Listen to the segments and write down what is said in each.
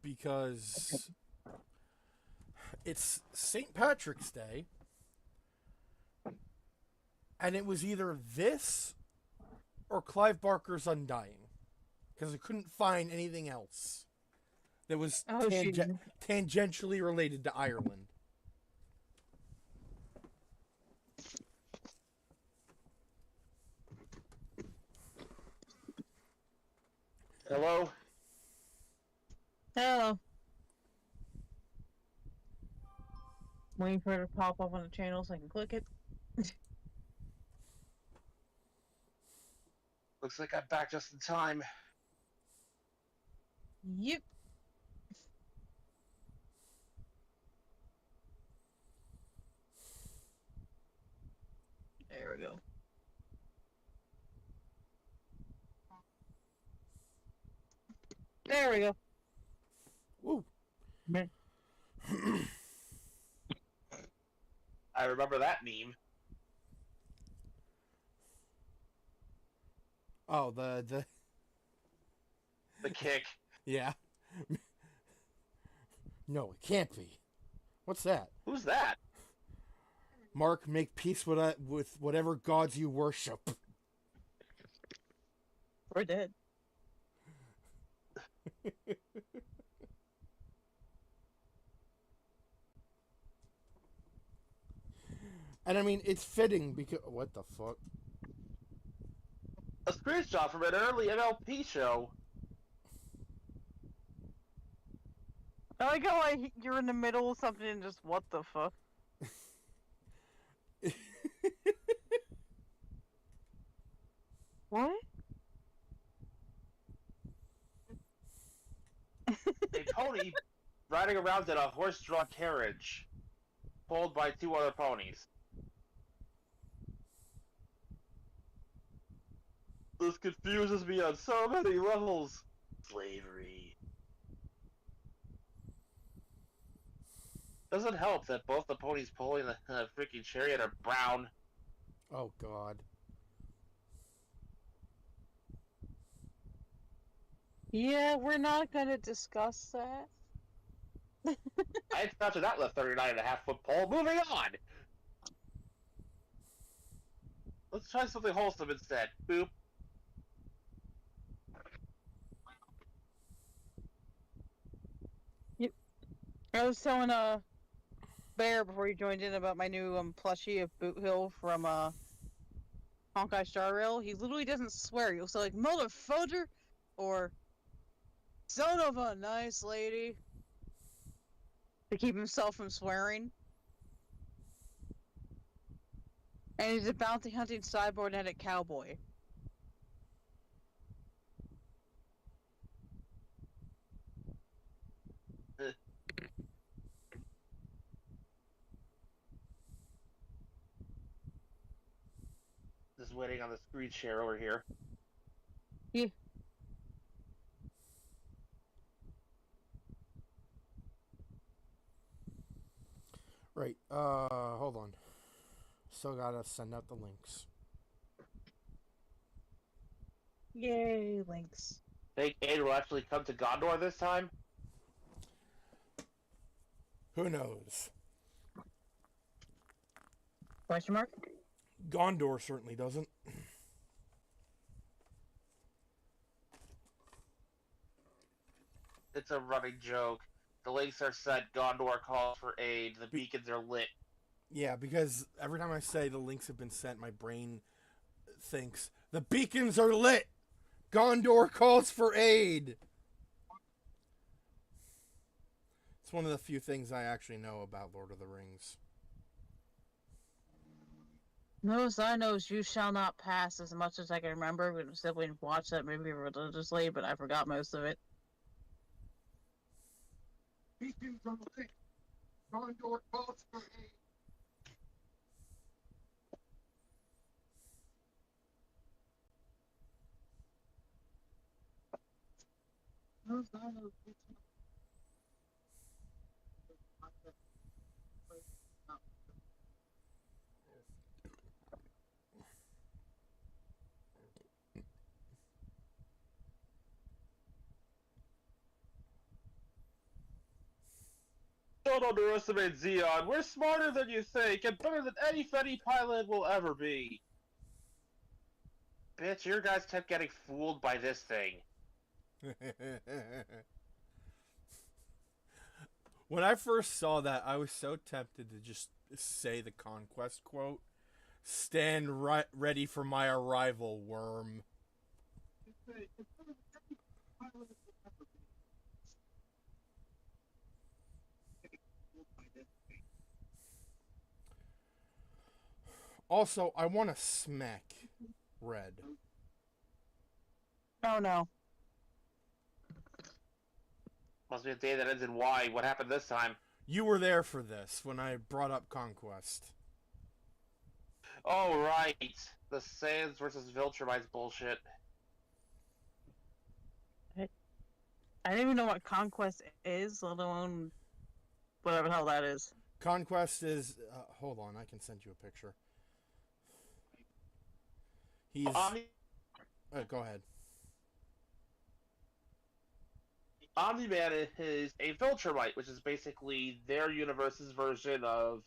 because it's St. Patrick's Day, and it was either this or Clive Barker's Undying, because I couldn't find anything else that was Oh, shoot. tangentially related to Ireland. Hello? Oh. Waiting for it to pop up on the channel so I can click it. Looks like I'm back just in time. Yep. There we go. There we go. Woo. I remember that meme. Oh, The kick. yeah. No, it can't be. What's that? Who's that? Mark, make peace with whatever gods you worship. We're dead. And I mean, it's fitting because what the fuck? A screenshot from an early MLP show. I like how you're in the middle of something and just what the fuck? What? A pony riding around in a horse-drawn carriage, pulled by two other ponies. This confuses me on so many levels. Slavery. Doesn't help that both the ponies pulling the freaking chariot are brown. Oh God. Yeah, we're not gonna discuss that. I encountered that with a 39.5-foot pole. Moving on! Let's try something wholesome instead. Boop. I was telling Bear before he joined in about my new plushie of Boot Hill from Honkai Star Rail. He literally doesn't swear. He'll say like motherfucker or son of a nice lady to keep himself from swearing. And he's a bounty hunting cybernetic cowboy. Just waiting on the screen share over here. Yeah. Right. Hold on. Still gotta send out the links. Yay, links. Think Aid will actually come to Gondor this time? Who knows? Question mark? Gondor certainly doesn't. It's a running joke. The links are set, Gondor calls for aid, the beacons are lit. Yeah, because every time I say the links have been sent, my brain thinks the beacons are lit. Gondor calls for aid. It's one of the few things I actually know about Lord of the Rings. Most I know is You Shall Not Pass as much as I can remember. We simply watched that movie religiously, but I forgot most of it. Beacons are lit. Gondor calls for aid. Most I know is don't underestimate Xeon. We're smarter than you think, and better than any Fetty pilot will ever be. Bitch, your guys kept getting fooled by this thing. When I first saw that, I was so tempted to just say the Conquest quote. Stand ready for my arrival, worm. Also, I want to smack Red. Oh no. Must be a day that ends in Y. What happened this time? You were there for this when I brought up Conquest. Oh, right. The Saiyans versus Viltrumites bullshit. I don't even know what Conquest is, let alone whatever the hell that is. Conquest is... hold on, I can send you a picture. He's... go ahead. Omni-Man is a Viltrumite, which is basically their universe's version of,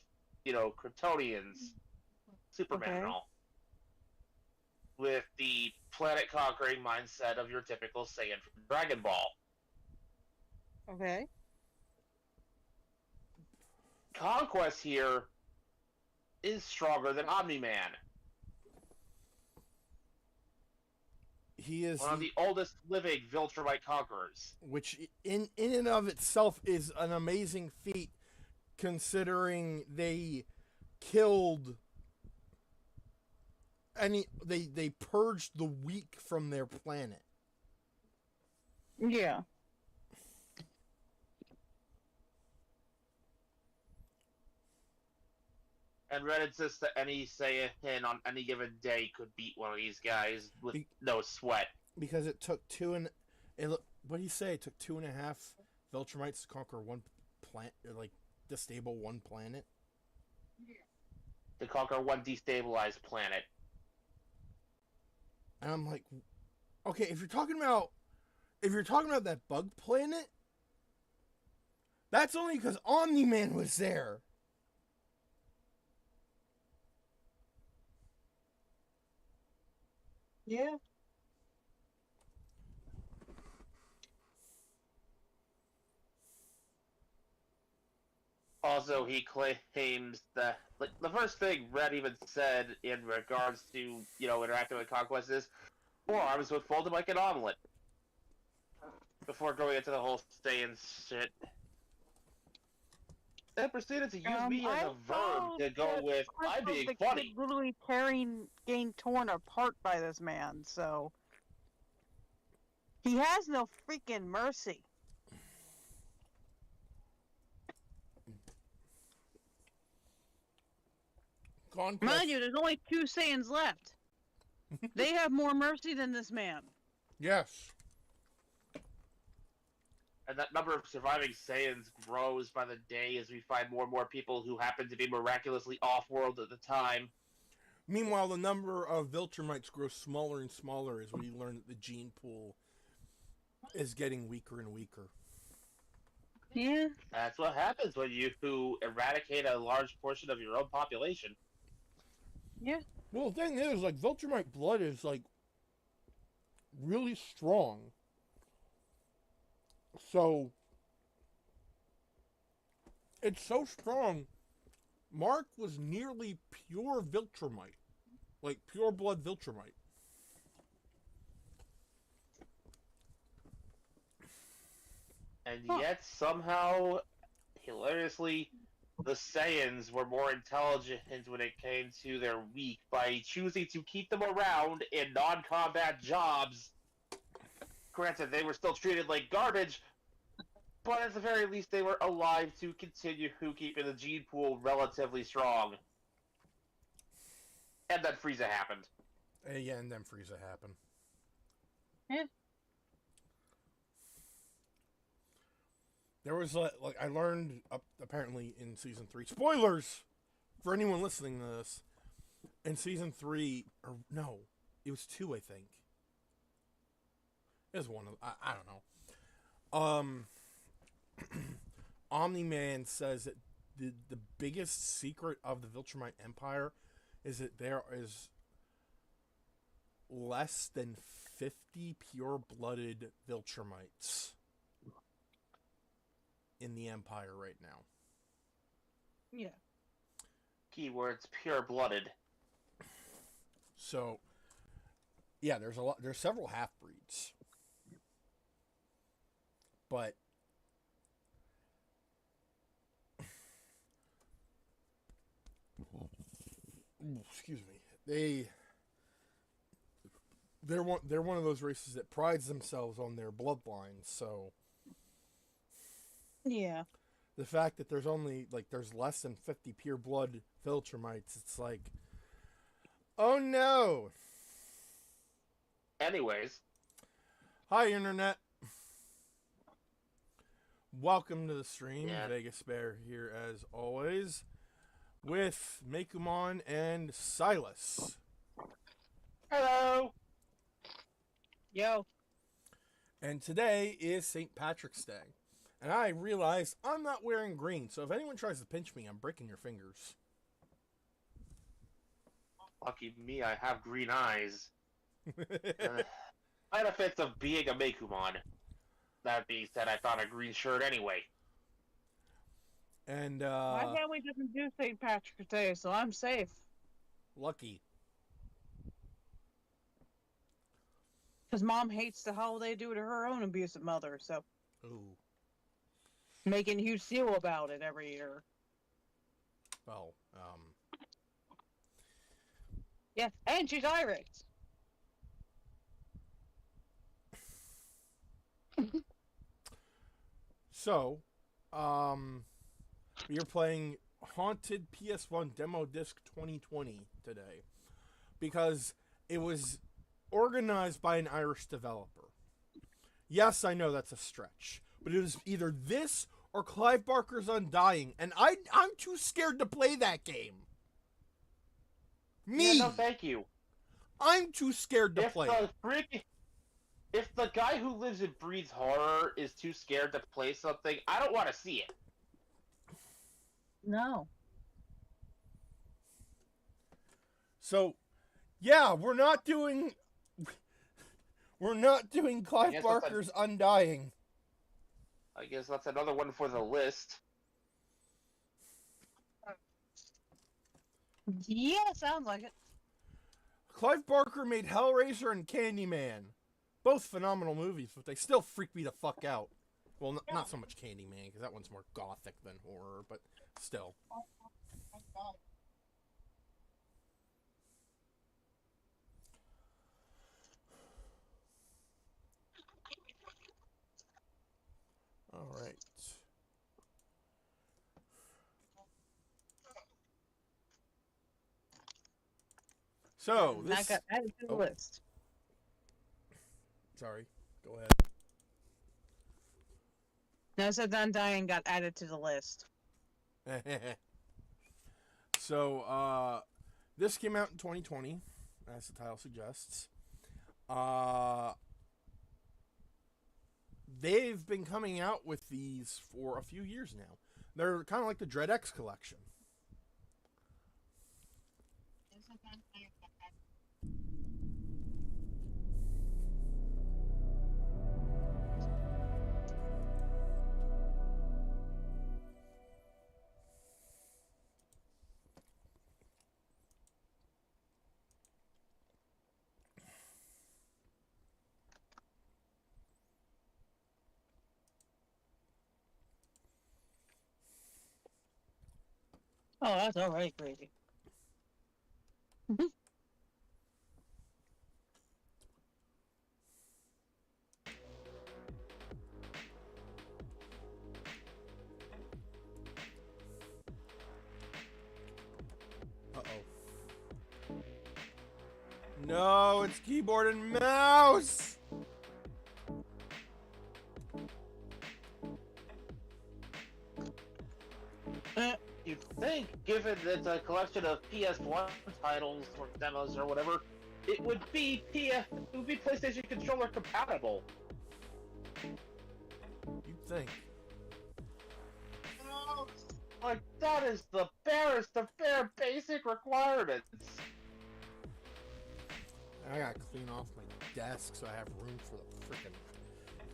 Kryptonians. Superman and all. With the planet-conquering mindset of your typical Saiyan from Dragon Ball. Okay. Conquest here is stronger than Omni-Man. He is one of the oldest living Viltrumite conquerors. Which, in and of itself, is an amazing feat, considering they killed... They purged the weak from their planet. Yeah. And Red insists that any Saiyan on any given day could beat one of these guys with no sweat. Because it took what do you say? It took 2.5 Viltrumites to conquer one planet, destable one planet? To conquer one destabilized planet. And I'm like, okay, if you're talking about that bug planet, that's only because Omni-Man was there. Yeah. Also, he claims that the first thing Red even said in regards to interacting with Conquest is forearms would fold him like an omelet. Before going into the whole Saiyan shit, and proceeded to use me as a verb to go with I'm being funny. Literally getting torn apart by this man, so he has no freaking mercy. Conquest. Mind you, there's only 2 Saiyans left. They have more mercy than this man. Yes. And that number of surviving Saiyans grows by the day as we find more and more people who happen to be miraculously off-world at the time. Meanwhile, the number of Viltrumites grows smaller and smaller as we learn that the gene pool is getting weaker and weaker. Yeah. That's what happens when you eradicate a large portion of your own population. Yeah. Well, the thing is, Viltrumite blood is, really strong. So, it's so strong, Mark was nearly pure Viltrumite. Pure blood Viltrumite. And yet, somehow, hilariously, the Saiyans were more intelligent when it came to their weak by choosing to keep them around in non-combat jobs. Granted, they were still treated like garbage, but at the very least, they were alive to continue keeping the gene pool relatively strong. And then Frieza happened. Yeah, and then Frieza happened. Yeah. There was, I learned, apparently, in Season 3... Spoilers! For anyone listening to this. In Season 3... Or, no. It was 2, I think. It was one of... I don't know. Omni-Man says that the biggest secret of the Viltrumite Empire is that there is less than 50 pure-blooded Viltrumites in the Empire right now. Yeah. Keywords pure-blooded. So, yeah, there's several half-breeds. But excuse me. They're one of those races that prides themselves on their bloodlines, so Yeah. the fact that there's less than 50 pure blood Viltrumites, it's like, oh no. Anyways. Hi internet. Welcome to the stream. Yeah. Vegas Bear here as always with Mekumon and Silas. Hello! Yo. And today is St. Patrick's Day. And I realized I'm not wearing green, so if anyone tries to pinch me, I'm breaking your fingers. Lucky me, I have green eyes. Benefits of being a Mekumon. That being said, I found a green shirt anyway. And, My family doesn't do St. Patrick's Day, so I'm safe. lucky. Because Mom hates the holiday due to her own abusive mother, so Ooh. making a huge deal about it every year. Well, Yeah, and she's Irish. So, we are playing Haunted PS1 Demo Disc 2020 today because it was organized by an Irish developer. Yes, I know that's a stretch, but it was either this or Clive Barker's Undying, and I'm too scared to play that game. Me, Yeah, no, thank you. I'm too scared to play it. If the guy who lives and breathes horror is too scared to play something, I don't want to see it. No. So, yeah, we're not doing Clive Yes, Barker's Undying. I guess that's another one for the list. Yeah, sounds like it. Clive Barker made Hellraiser and Candyman. Both phenomenal movies, but they still freak me the fuck out. Well, not so much Candyman, because that one's more gothic than horror, but still. Alright. So, I this... got added to the list. Sorry, go ahead. No, I said Undying got added to the list. So, this came out in 2020, as the title suggests. They've been coming out with these for a few years now. They're kind of like the Dread X collection. Oh, that's already crazy. Uh-oh. No, it's keyboard and mouse! You'd think, given that it's a collection of PS1 titles or demos or whatever, it would be PlayStation controller compatible. You'd think. That is the barest of bare basic requirements. I gotta clean off my desk so I have room for the freaking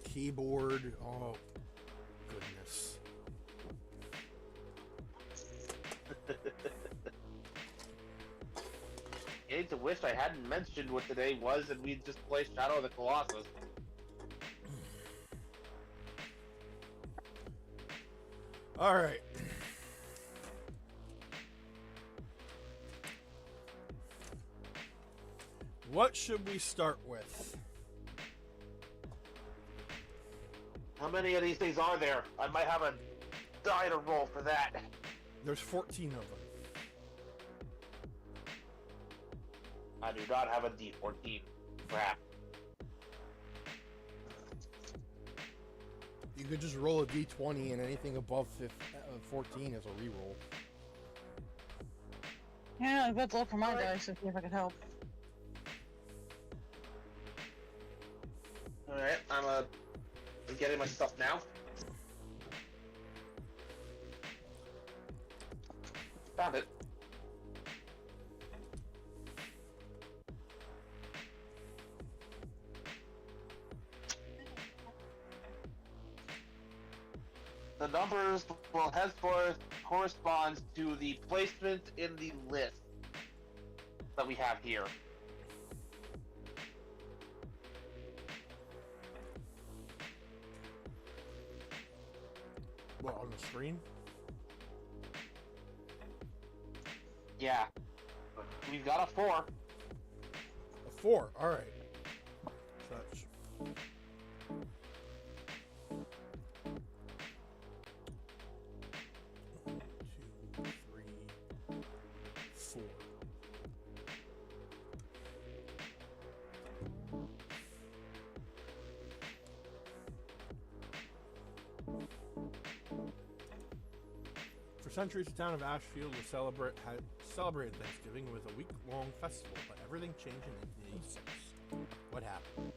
keyboard. Oh, goodness. I hate to wish I hadn't mentioned what today was and we'd just play Shadow of the Colossus. Alright. What should we start with? How many of these things are there? I might have a die to roll for that. There's 14 of them. I do not have a D14. Crap. You could just roll a d20 and anything above 14 is a reroll. Yeah, I bet look for my Alright. dice to see if I could help. Alright, I'm getting my stuff now. Found it. The numbers will henceforth correspond to the placement in the list that we have here. What, on the screen? Yeah. We've got a 4. A 4, alright. Such. 1, 2, 3, 4. For centuries, the town of Ashfield had celebrated Thanksgiving with a week-long festival, but everything changed in 1986. What happened?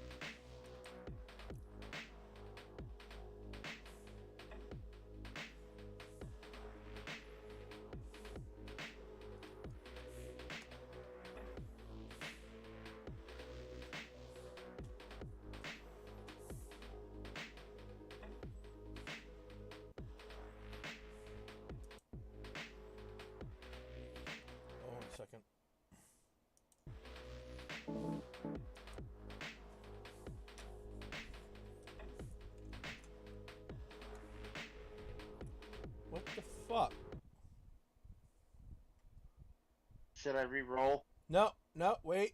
Hold on a second. What the fuck? Should I re-roll? No, no, wait.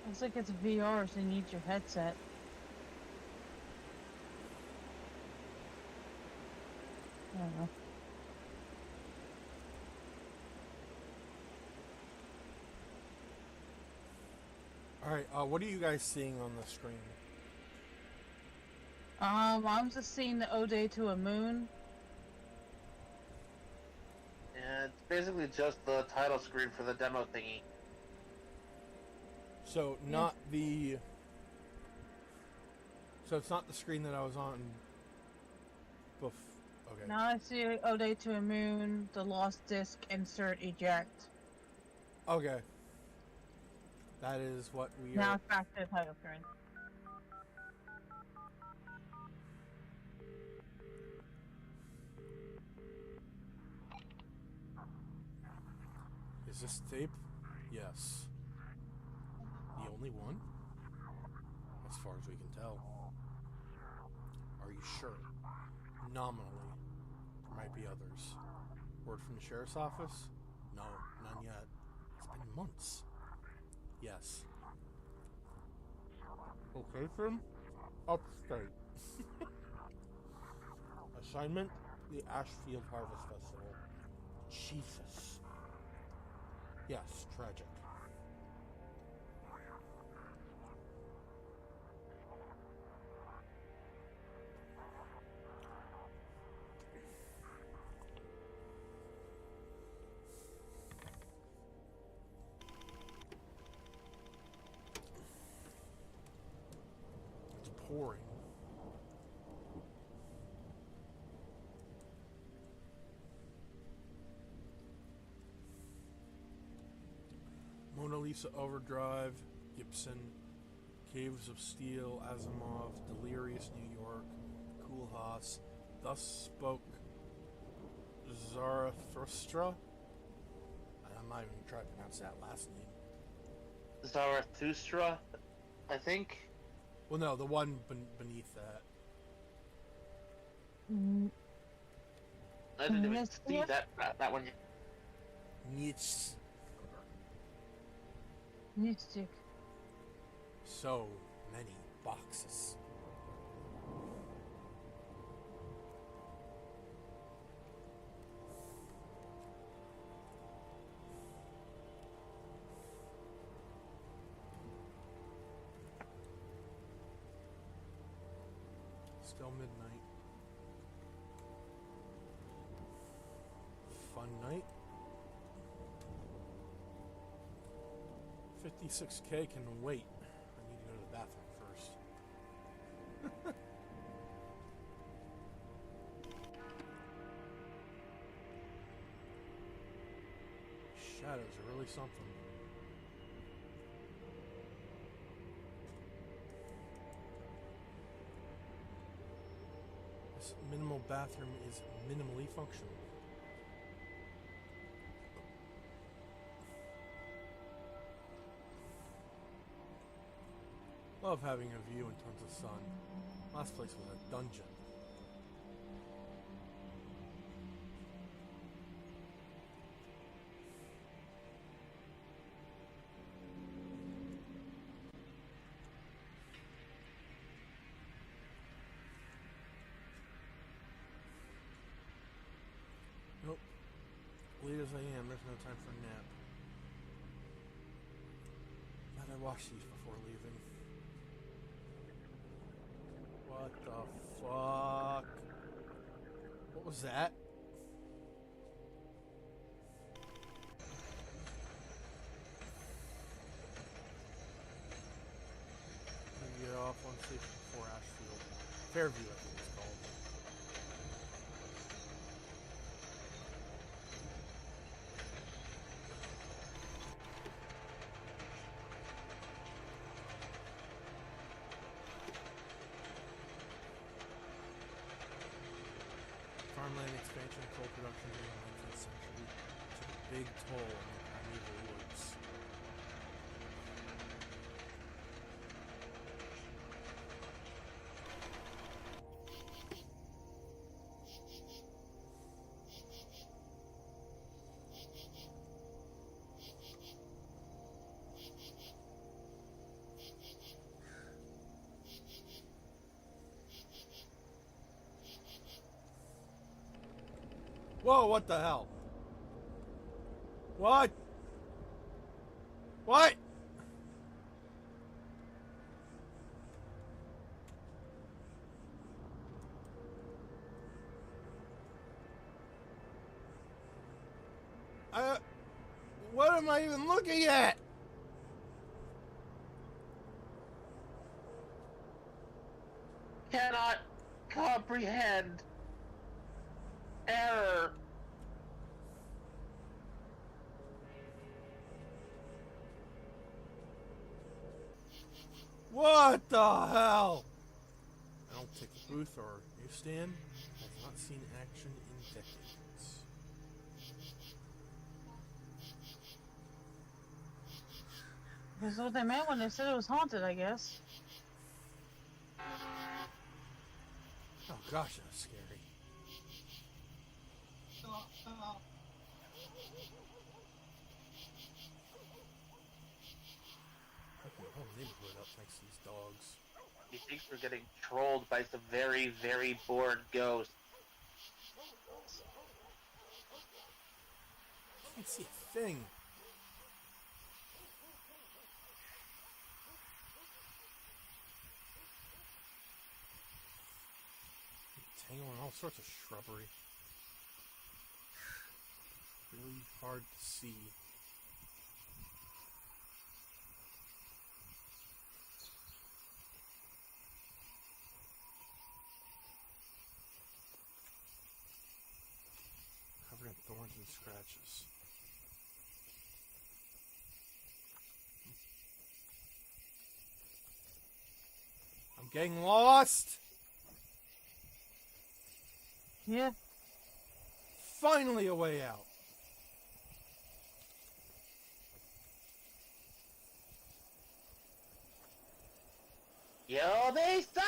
Looks like it's VR, so you need your headset. I don't know. Alright, what are you guys seeing on the screen? I'm just seeing the Ode to a Moon. And it's basically just the title screen for the demo thingy. So, not the... So it's not the screen that I was on before. Okay. Now I see Ode to a Moon, the Lost Disc, insert, eject. Okay. That is what we Now are... it's back to the title screen. Is this tape? Yes. The only one? As far as we can tell. Are you sure? Nominally. There might be others. Word from the sheriff's office? No, none yet. It's been months. Yes. Location? Upstate. Assignment: the Ashfield Harvest Festival. Jesus. Yes, tragic. It's pouring. Mona Lisa Overdrive, Gibson, Caves of Steel, Asimov, Delirious New York, Koolhaas, Thus Spoke Zarathustra. I'm not even going to try to pronounce that last name. Zarathustra, I think. Well, no, the one beneath that. I didn't even Yes, see yeah. that one. Nietzsche. Mystic. So many boxes. Still midnight. Fun night. 56K can wait. I need to go to the bathroom first. Shadows are really something. This minimal bathroom is minimally functional. Love having a view and tons of sun. Last place was a dungeon. Nope. Late as I am, there's no time for a nap. Glad I washed these before leaving. What the fuck? What was that? Get off on station before Ashfield. Fairview, I think it's called. Farmland expansion and coal production during the 19th century took a big toll on the primeval woods. Whoa, what the hell? What? What? What am I even looking at? Cannot comprehend. Error. What the hell? I don't take a booth or newsstand. I've not seen action in decades. That's what they meant when they said it was haunted, I guess. Oh gosh, that was scary. Fucking the whole neighborhood up thanks to these dogs. He thinks we're getting trolled by some very, very bored ghosts. can't see a thing. Tangled in all sorts of shrubbery. Really hard to see. Covered in thorns and scratches. I'm getting lost! Yeah. Finally a way out. Yo, they stop!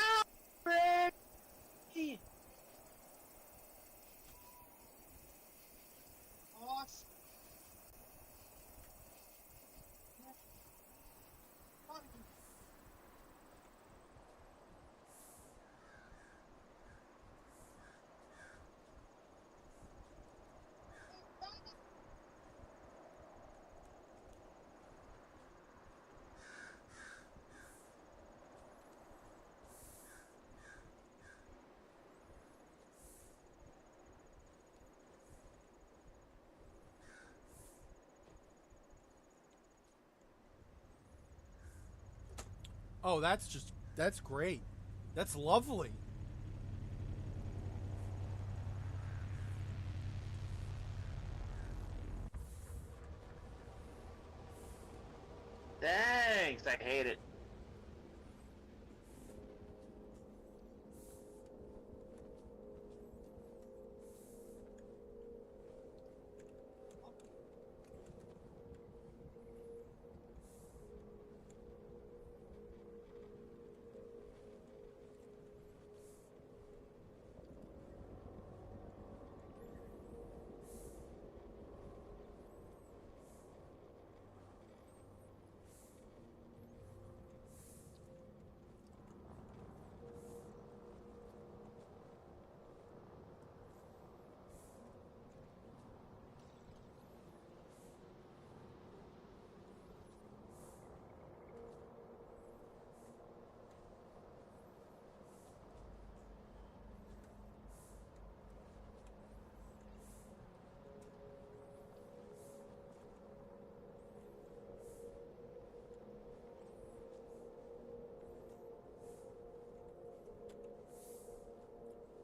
Awesome. Oh, that's great. That's lovely. Thanks, I hate it.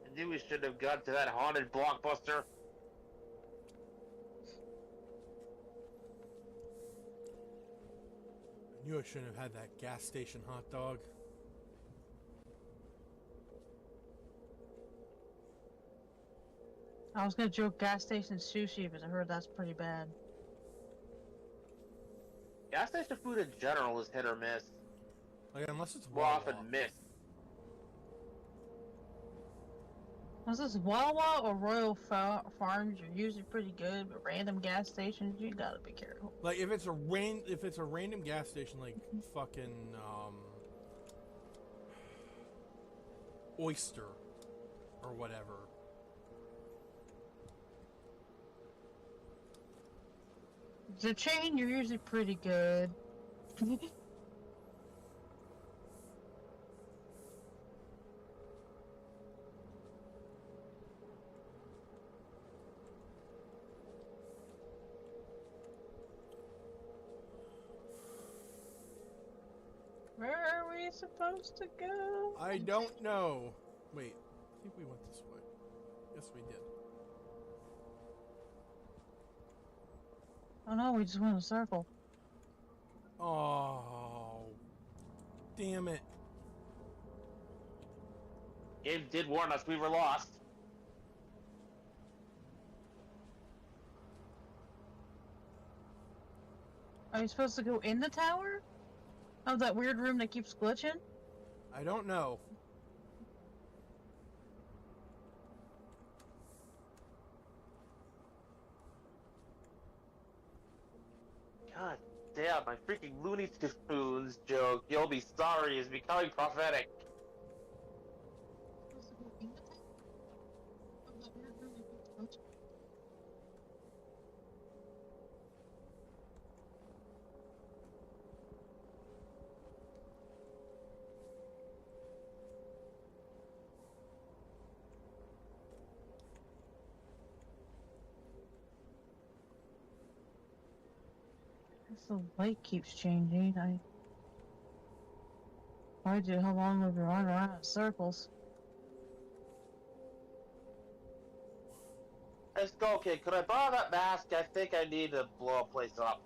I knew we should have got to that haunted blockbuster. I knew I shouldn't have had that gas station hot dog. I was gonna joke gas station sushi, but I heard that's pretty bad. Gas station food in general is hit or miss. Like, unless it's More Wawa. often miss. Was this Wawa or Royal Farms? You're usually pretty good, but random gas stations, you gotta be careful. Like, if it's a random gas station, like fucking Oyster or whatever. The chain, you're usually pretty good. Where are we supposed to go? I don't know. Wait, I think we went this way. Yes, we did. Oh no, we just went in a circle. Oh, damn it. Game did warn us we were lost. Are you supposed to go in the tower? Of that weird room that keeps glitching? I don't know. God damn, my freaking Looney Tunes joke, you'll be sorry, is becoming prophetic. Supposed to go in the tower? Of that weird room that keeps glitching? The light keeps changing. I do. How long we've been running around in circles? Let's go, kid. Could I borrow that mask? I think I need to blow a place up.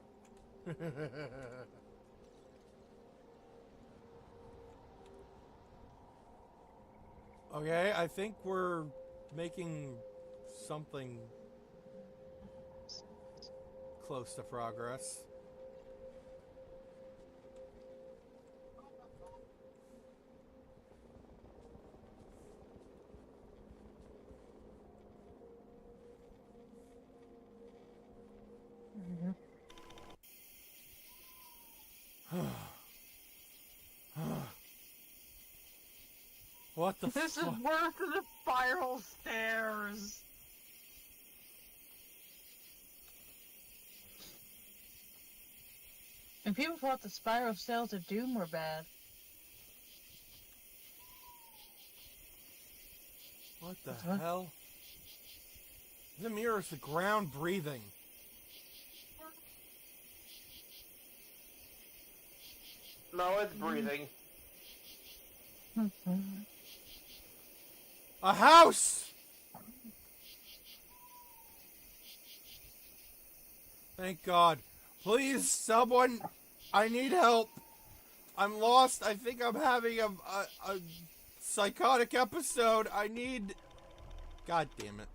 Okay, I think we're making something close to progress. What the This is fuck? worse than the spiral stairs. And people thought the spiral stairs of doom were bad. What the What? hell? The mirror is the ground breathing. No, it's breathing. A house! Thank God. Please, someone, I need help. I'm lost. I think I'm having a psychotic episode. I need... God damn it.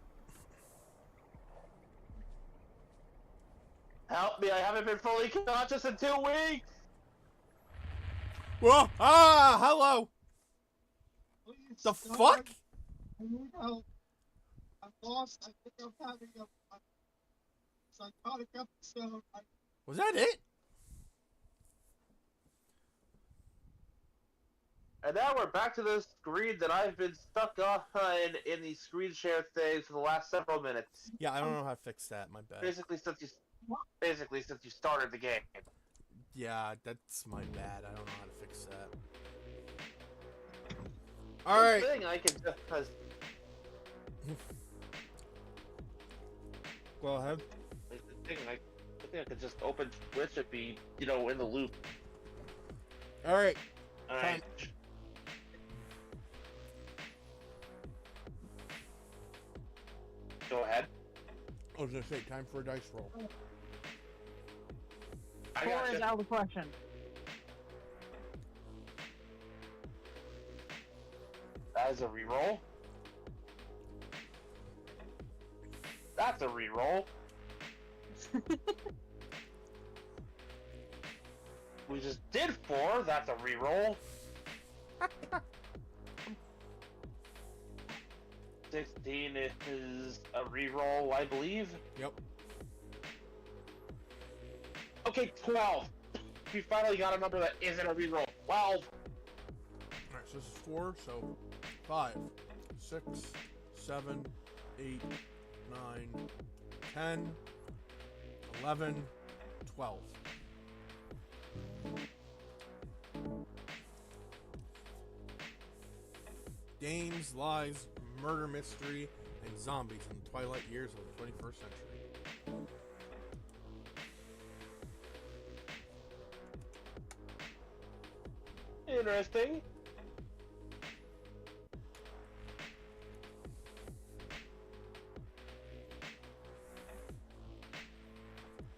Help me, I haven't been fully conscious in 2 weeks! Whoa! Ah! Hello! Please, The someone, fuck? I need help. I'm lost. I think I'm having a psychotic episode. Was that it? And now we're back to the screen that I've been stuck on in the screen share thing for the last several minutes. Yeah, I don't know how to fix that. My bad. Basically since you started the game. Yeah, that's my bad. I don't know how to fix that. Alright. Thing I can just Go ahead. I think I could just open Twitch and be, in the loop. Alright. Alright. Go ahead. I was gonna say, time for a dice roll. I 4 got is you. out of the question. That is a reroll. That's a reroll. We just did 4. That's a reroll. 16 is a reroll, I believe. Yep. Okay, 12. We finally got a number that isn't a reroll. 12. Alright, so this is 4, so 5, 6, 7, 8, 9, 10, 11, 12. Games, lies, murder mystery, and zombies in the twilight years of the 21st century. Interesting.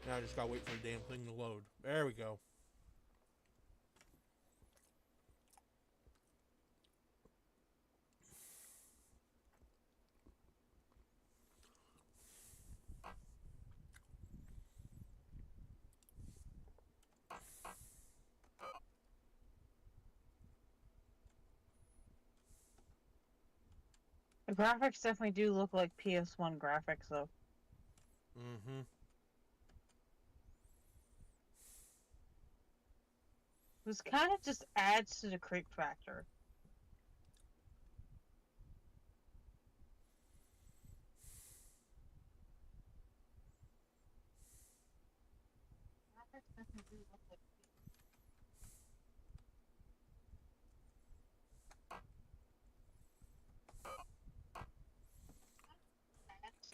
Now I just gotta wait for the damn thing to load. There we go. The graphics definitely do look like PS1 graphics, though. Mm-hmm. This kind of just adds to the creep factor.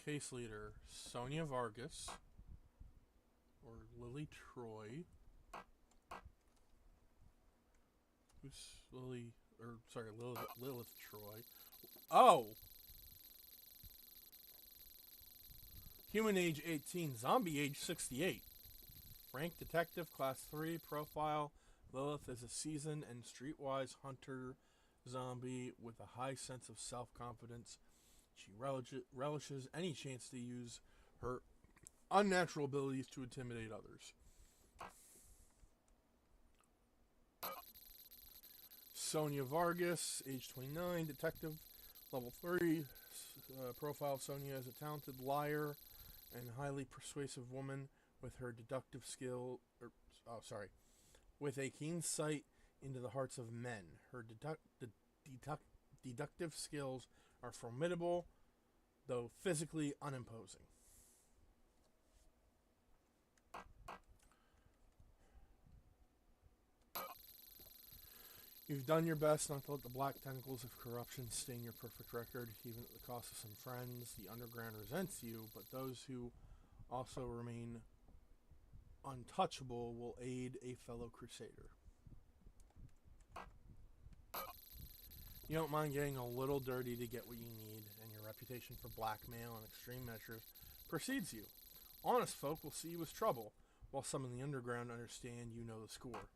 Case leader, Sonia Vargas. Or Lily Troy. Who's Lily? Or sorry, Lilith Troy. Oh! Human age 18, zombie age 68. Rank detective, class 3, profile. Lilith is a seasoned and streetwise hunter zombie with a high sense of self-confidence. She relishes any chance to use her unnatural abilities to intimidate others. Sonia Vargas, age 29, detective, level 3. Profile: Sonia is a talented liar and highly persuasive woman with her deductive skill. With a keen sight into the hearts of men. Her deductive skills are formidable, though physically unimposing. You've done your best not to let the black tentacles of corruption stain your perfect record, even at the cost of some friends. The underground resents you, but those who also remain untouchable will aid a fellow crusader. You don't mind getting a little dirty to get what you need, and your reputation for blackmail and extreme measures precedes you. Honest folk will see you as trouble, while some in the underground understand you know the score.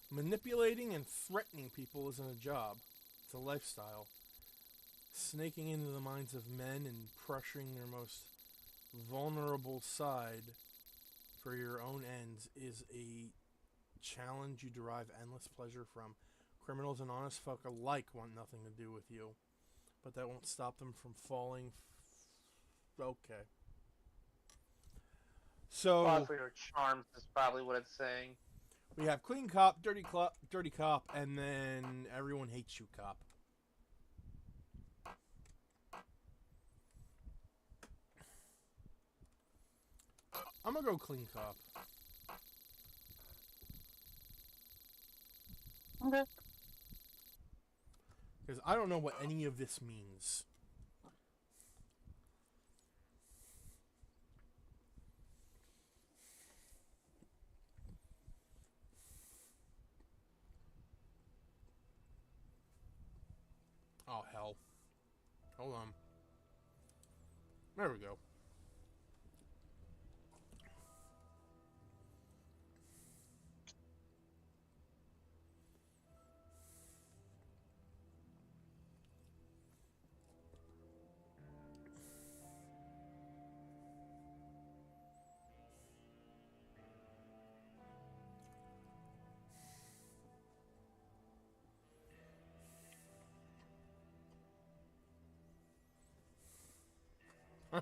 Manipulating and threatening people isn't a job, it's a lifestyle. Snaking into the minds of men and pressuring their most vulnerable side for your own ends is a challenge you derive endless pleasure from. Criminals and honest folk alike want nothing to do with you, but that won't stop them from falling. Okay. So Fall for your charms is probably what it's saying. we have clean cop, dirty cop, and then everyone hates you cop. I'm gonna go clean cop. Okay. Because I don't know what any of this means. Oh, hell. Hold on. There we go.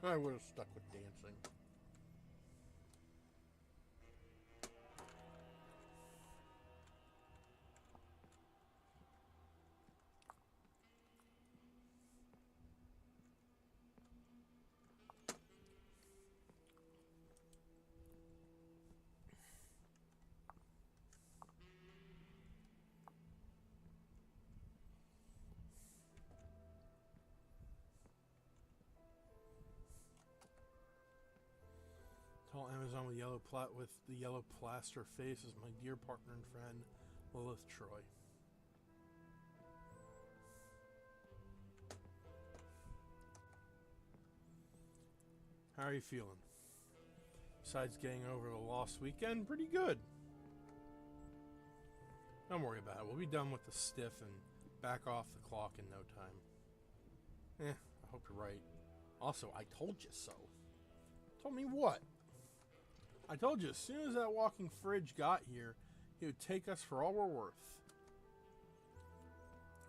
I would have stuck with dancing. Tall Amazon with the yellow plaster face is my dear partner and friend, Lilith Troy. How are you feeling? Besides getting over the lost weekend, pretty good. Don't worry about it. We'll be done with the stiff and back off the clock in no time. I hope you're right. Also, I told you so. Told me what? I told you, as soon as that walking fridge got here, he would take us for all we're worth.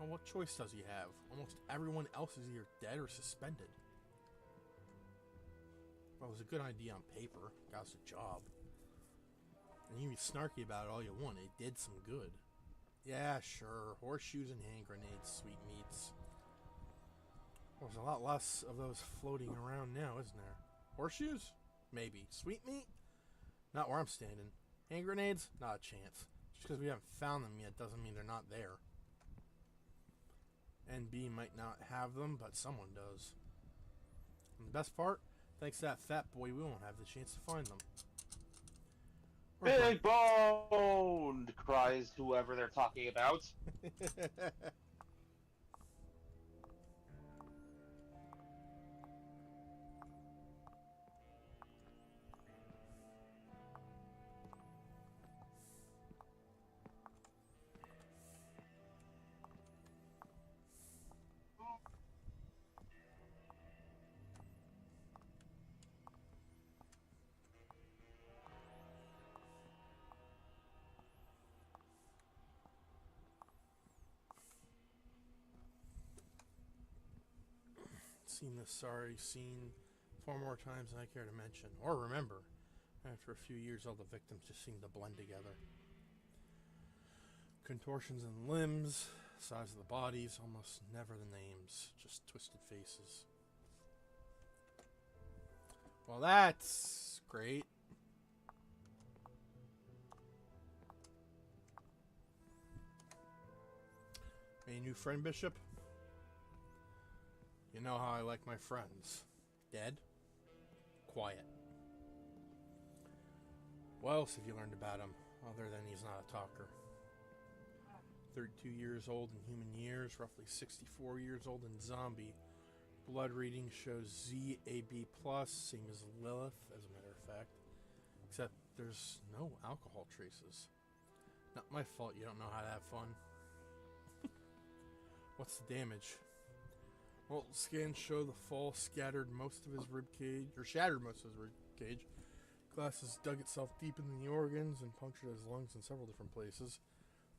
Well, what choice does he have? Almost everyone else is either dead or suspended. Well, it was a good idea on paper. Got us a job. And you can be snarky about it all you want. It did some good. Yeah, sure. Horseshoes and hand grenades, sweetmeats. Well, there's a lot less of those floating around now, isn't there? Horseshoes? Maybe. Sweetmeat? Not where I'm standing. Hand grenades? Not a chance. Just because we haven't found them yet doesn't mean they're not there. NB might not have them, but someone does. And the best part? Thanks to that fat boy, we won't have the chance to find them. Big boned! Cries whoever they're talking about. Seen this sorry scene far more times than I care to mention or remember. After a few years, all the victims just seem to blend together. Contortions in limbs, size of the bodies, almost never the names, just twisted faces. Well, that's great. Any new friend, Bishop? You know how I like my friends. Dead? Quiet. What else have you learned about him, other than he's not a talker? 32 years old in human years, roughly 64 years old in zombie. Blood reading shows ZAB+, same as Lilith, as a matter of fact. Except there's no alcohol traces. Not my fault you don't know how to have fun. What's the damage? Well, scans show the fall scattered most of his rib cage, or shattered most of his rib cage. Glass has dug itself deep into the organs and punctured his lungs in several different places.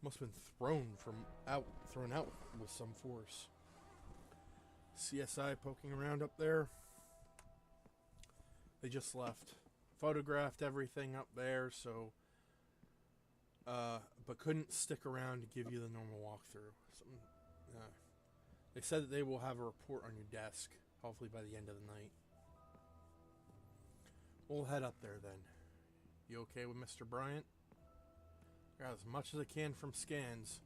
Must have been thrown out with some force. CSI poking around up there. They just left. Photographed everything up there, so but couldn't stick around to give you the normal walkthrough. They said that they will have a report on your desk, hopefully by the end of the night. We'll head up there then. You okay with Mr. Bryant? Got as much as I can from scans.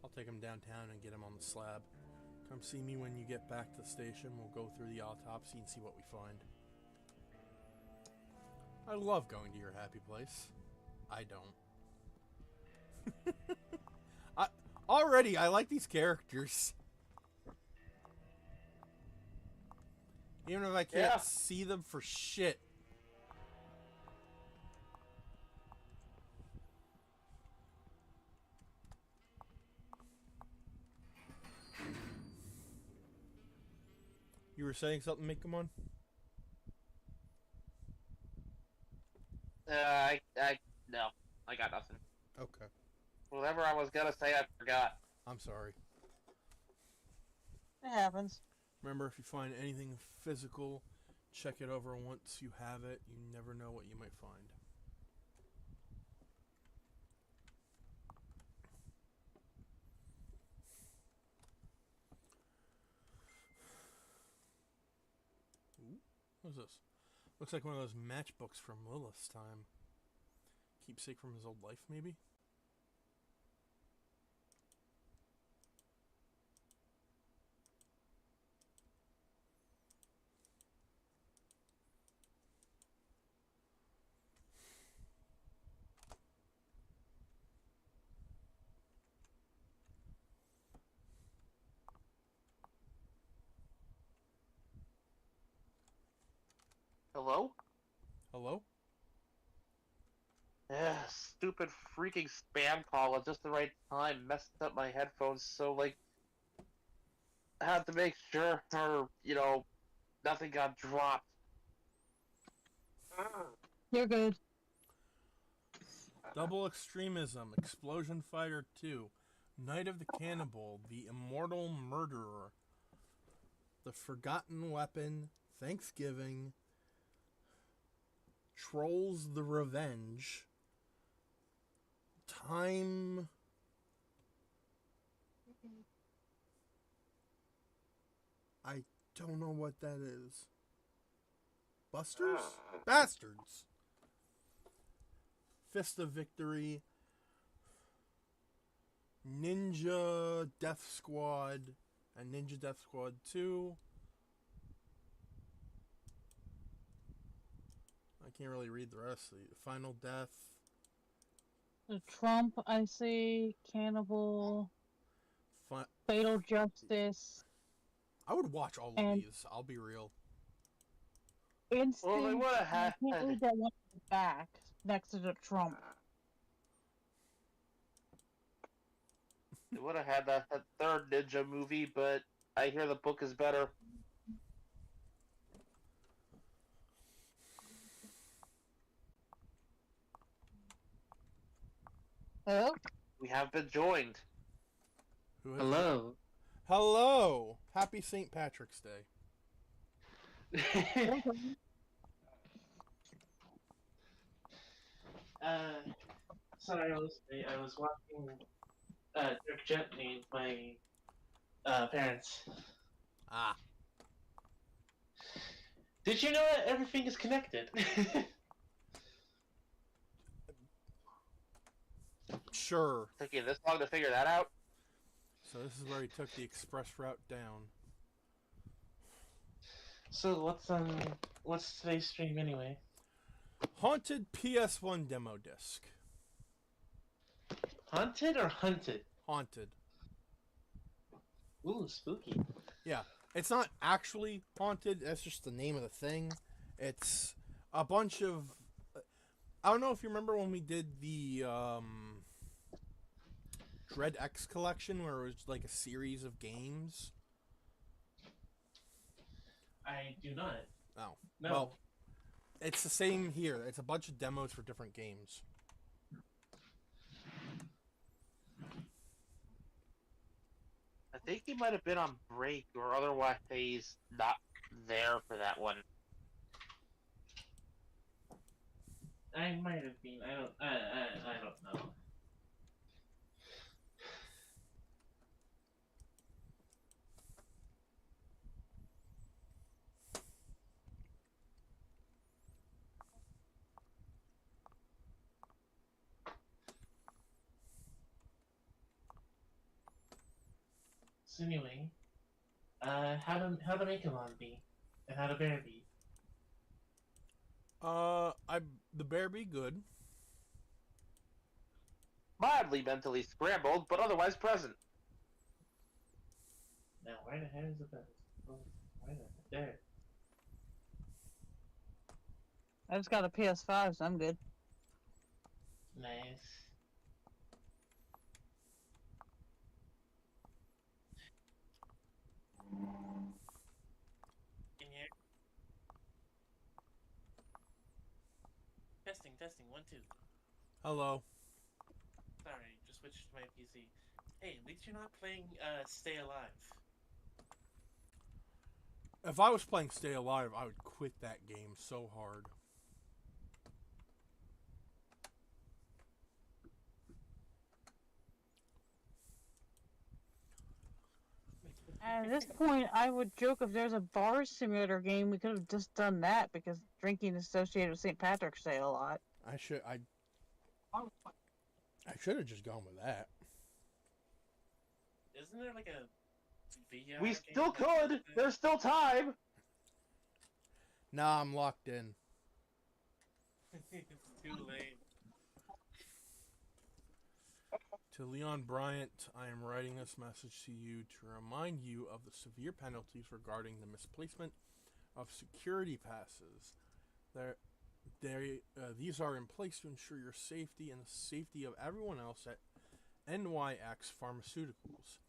I'll take him downtown and get him on the slab. Come see me when you get back to the station. We'll go through the autopsy and see what we find. I love going to your happy place. I don't. Already, I like these characters. Even if I can't see them for shit. You were saying something, Mikamon? No, I got nothing. Okay. Whatever I was gonna say, I forgot. I'm sorry. It happens. Remember, if you find anything physical, check it over once you have it. You never know what you might find. Ooh, what is this? Looks like one of those matchbooks from Lilith's time. Keepsake from his old life, maybe? Hello? Hello? Yeah, stupid freaking spam call at just the right time messed up my headphones, so, like, I had to make sure, nothing got dropped. You're good. Double Extremism, Explosion Fighter 2, Night of the Cannibal, The Immortal Murderer, The Forgotten Weapon, Thanksgiving, Trolls the Revenge, Time... I don't know what that is. Busters? Bastards! Fist of Victory, Ninja Death Squad, and Ninja Death Squad 2, can't really read the rest. The Final Death. The Trump, I see. Cannibal. Fi- Fatal Justice. I would watch all of And- these. I'll be real. Instinct. Well, they would have I had. can't read that one in the back next to the Trump. They would have had that third ninja movie, but I hear the book is better. Hello? We have been joined. Who has- Hello. Hello. Happy St. Patrick's Day. Sorry I was late. I was watching Dirk Gently with my parents. Ah. Did you know that everything is connected? Sure. Took you this long to figure that out? So this is where he took the express route down. So what's today's stream anyway? Haunted PS1 demo disc. Haunted or hunted? Haunted. Ooh, spooky. It's not actually haunted. That's just the name of the thing. It's a bunch of... I don't know if you remember when we did the Dread X collection, where it was like a series of games. I do not. Oh. No. Well, it's the same here. It's a bunch of demos for different games. I think he might have been on break, or otherwise he's not there for that one. I might have been. I don't know. So anyway, how to make a lawn be, and how to bear be. The bear be good. Mildly mentally scrambled, but otherwise present. Now where the hell is the best? Oh, where the there? I just got a PS5, so I'm good. Nice. In here. Testing, 1, 2. Hello. Sorry, just switched to my PC. Hey, at least you're not playing Stay Alive. If I was playing Stay Alive, I would quit that game so hard. At this point, I would joke if there's a bar simulator game, we could have just done that because drinking is associated with St. Patrick's Day a lot. I should have just gone with that. Isn't there like a VR We game still that could! does that? There's still time! Nah, I'm locked in. It's too late. To Leon Bryant, I am writing this message to you to remind you of the severe penalties regarding the misplacement of security passes. These are in place to ensure your safety and the safety of everyone else at NYX Pharmaceuticals.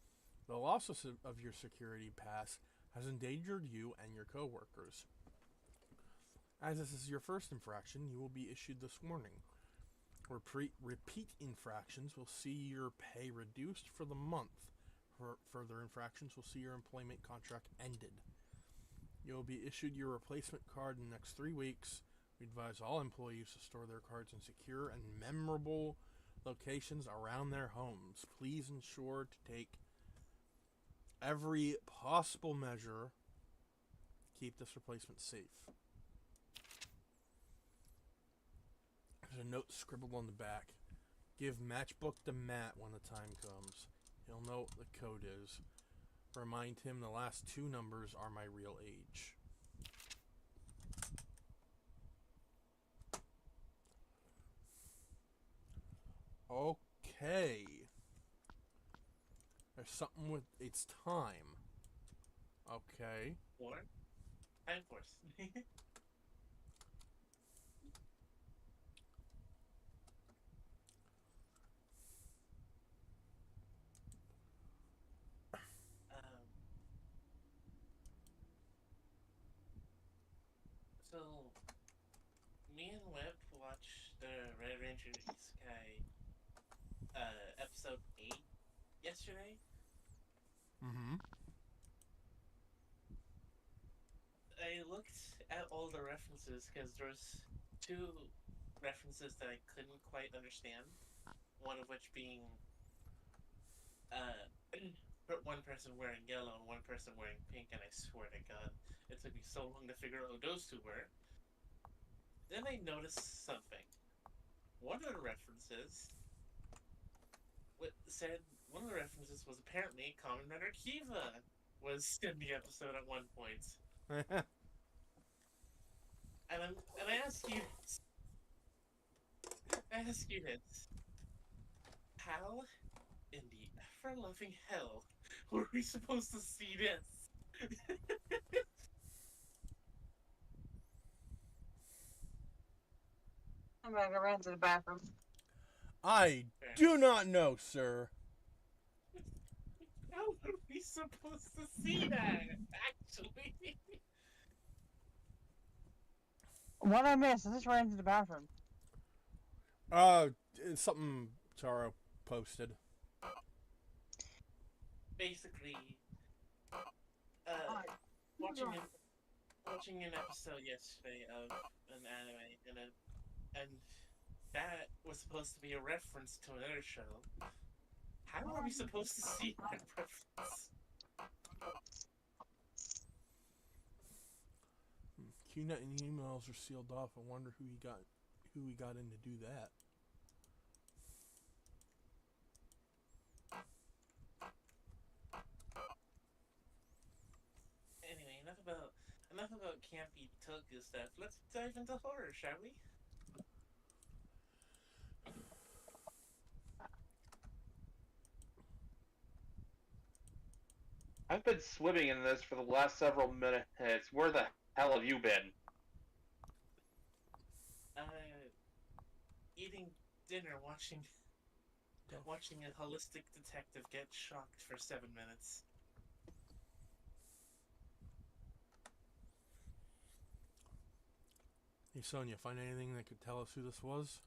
The loss of your security pass has endangered you and your coworkers. As this is your first infraction, you will be issued this warning. Repeat infractions will see your pay reduced for the month. For further infractions will see your employment contract ended. You will be issued your replacement card in the next 3 weeks. We advise all employees to store their cards in secure and memorable locations around their homes. Please ensure to take every possible measure to keep this replacement safe. There's a note scribbled on the back. Give matchbook to Matt when the time comes. He'll know what the code is. Remind him the last 2 numbers are my real age. Okay. There's something with it's time. Okay. War? Time Force. um, so, me and Webb watched the Red Ranger Sky episode 8 yesterday. Mm-hmm. I looked at all the references because there was two references that I couldn't quite understand. One of which being uh, one person wearing yellow and one person wearing pink, and I swear to God, it took me so long to figure out who those two were. Then I noticed something. One of the references one of the references was apparently Common Runner Kiva was in the episode at one point. And I ask you this. How in the ever-loving hell were we supposed to see this? I'm gonna go run to the bathroom. I do not know, sir. How were we supposed to see that, actually? What I missed? I just ran to the bathroom. It's something Taro posted. Basically, uh, watching an episode yesterday of an anime, and that was supposed to be a reference to another show. How are we supposed to see that reference? QNet and emails are sealed off. I wonder who he got in to do that. Anyway, enough about campy toku stuff. Let's dive into horror, shall we? I've been swimming in this for the last several minutes. Where the hell have you been? Eating dinner, watching a holistic detective get shocked for 7 minutes. Hey, Sonia, find anything that could tell us who this was?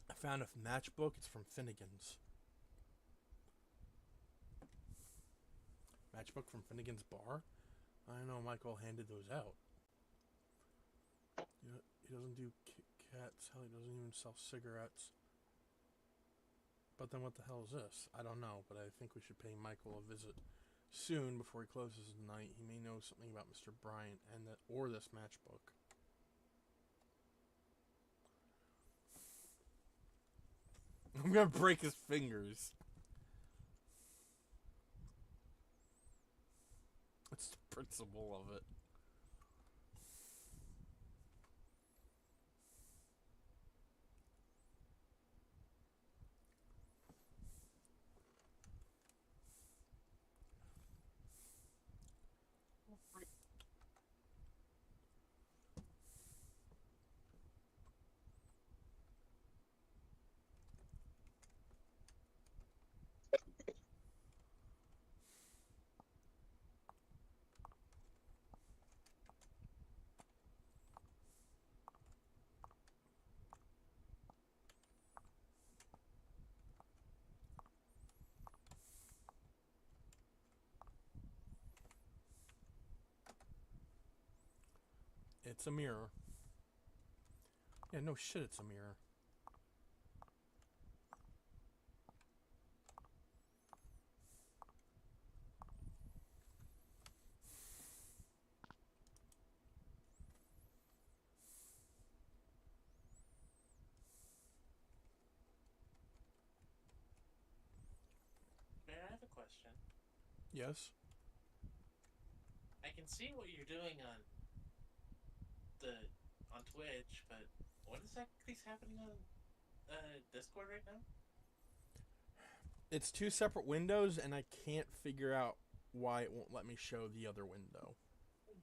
I found a matchbook. It's from Finnegan's. Matchbook from Finnegan's Bar? I know Michael handed those out. You know, he doesn't do Kit Kats. Hell, he doesn't even sell cigarettes. But then what the hell is this? I don't know, but I think we should pay Michael a visit soon before he closes tonight. He may know something about Mr. Bryant or this matchbook. I'm gonna break his fingers. That's the principle of it. It's a mirror. Yeah, no shit, it's a mirror. Bear, I have a question. Yes? I can see what you're doing on the on Twitch, but what exactly is happening on Discord right now? It's two separate windows, and I can't figure out why it won't let me show the other window. Okay.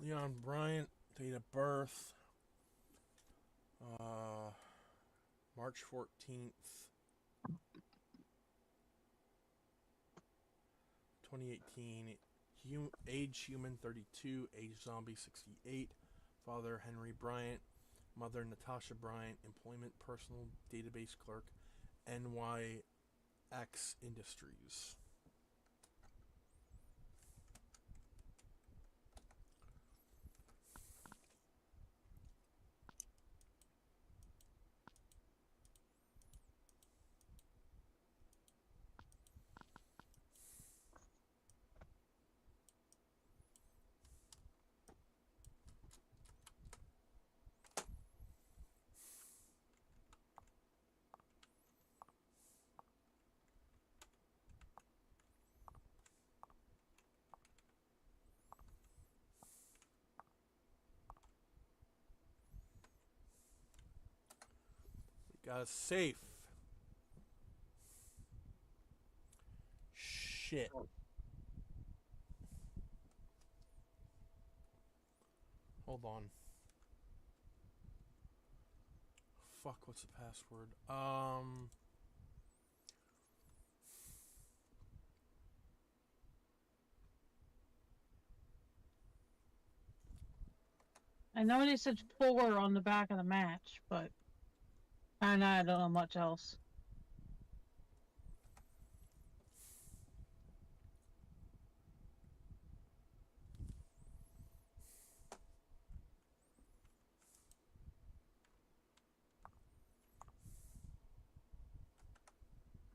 Leon Bryant, date of birth, March 14th, 2018. Age human 32, age zombie 68. Father Henry Bryant, mother Natasha Bryant, employment personal database clerk, NYX Industries. Got a safe. Shit. Hold on. Fuck, what's the password? I know it said 4 on the back of the match, but I don't know much else.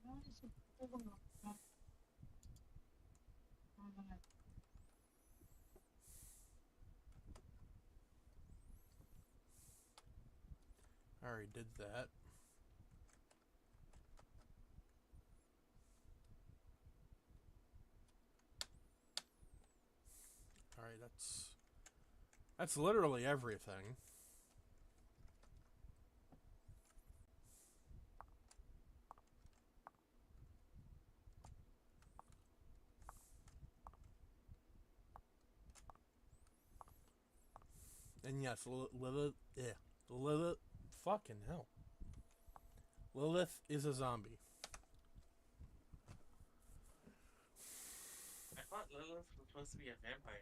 Why is it over on that? I already did that. Alright, that's literally everything. And yes, Lilith, fucking hell. Lilith is a zombie. I thought Lilith was supposed to be a vampire.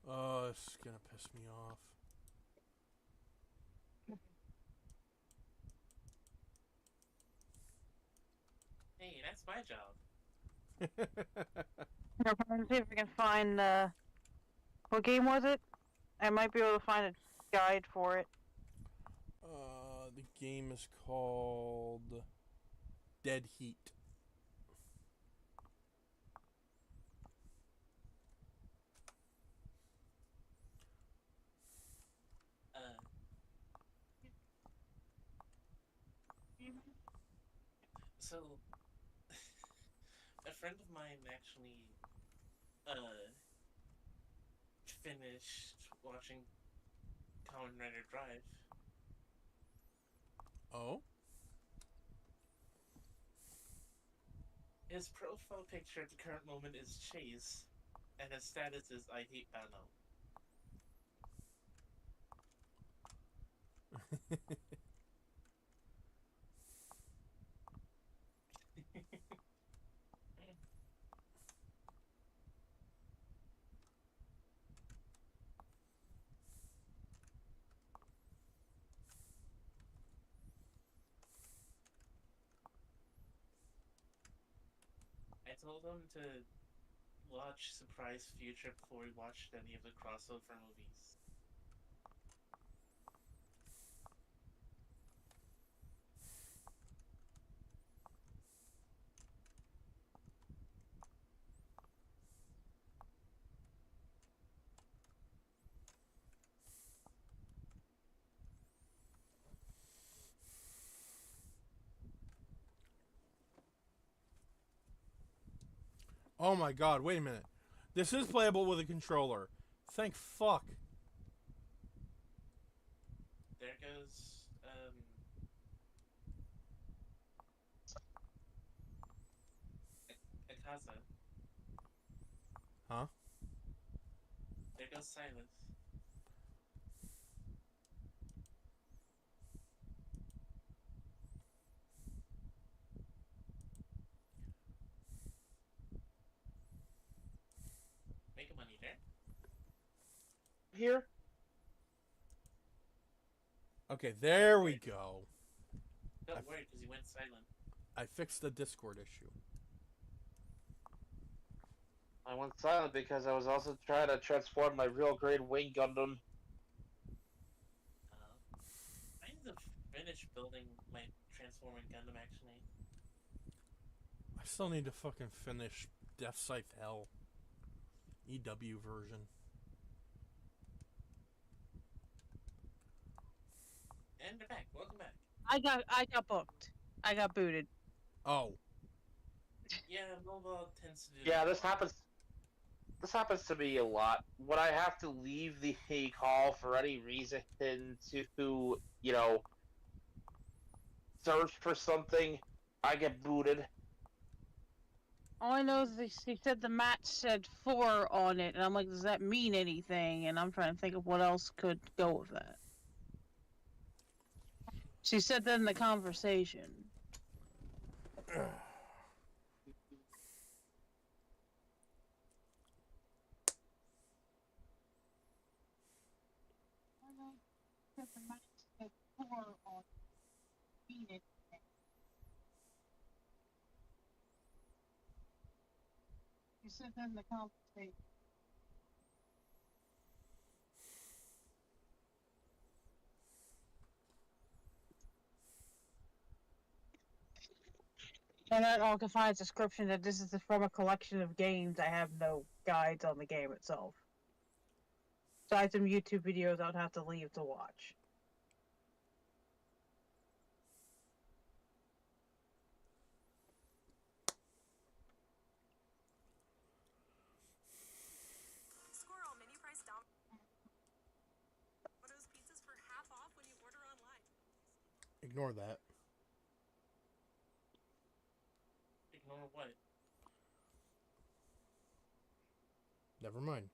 Oh, this is gonna piss me off. Hey, that's my job. I'm trying to see if we can find what game was it? I might be able to find a guide for it. The game is called Dead Heat. Uh, so, a friend of mine actually finished watching Kamen Rider Drive. Oh? His profile picture at the current moment is Chase, and his status is I hate Bano. I told him to watch Surprise Future before we watched any of the crossover movies. Oh my god, wait a minute. This is playable with a controller. Thank fuck. There goes Akaza. Huh? There goes Silas. Make a money there. Here? Okay, there we go. Don't worry, because he went silent. I fixed the Discord issue. I went silent because I was also trying to transform my real grade Wing Gundam. I need to finish building my Transforming Gundam, actually. I still need to fucking finish Death Scythe Hell. EW version. And they're back. Welcome back. I got booked. I got booted. Oh. Yeah, mobile tends to do Yeah, that. this happens. This happens to me a lot. When I have to leave the call for any reason to, search for something, I get booted. All I know is she said the match said 4 on it, and I'm like, does that mean anything? And I'm trying to think of what else could go with that. She said that in the conversation. She said that in the conversation. And that all confides description that this is from a collection of games. I have no guides on the game itself. Besides some YouTube videos I'd have to leave to watch. Squirrel mini price Domino's pizzas for half off when you order online. Ignore that. Ignore what? Never mind.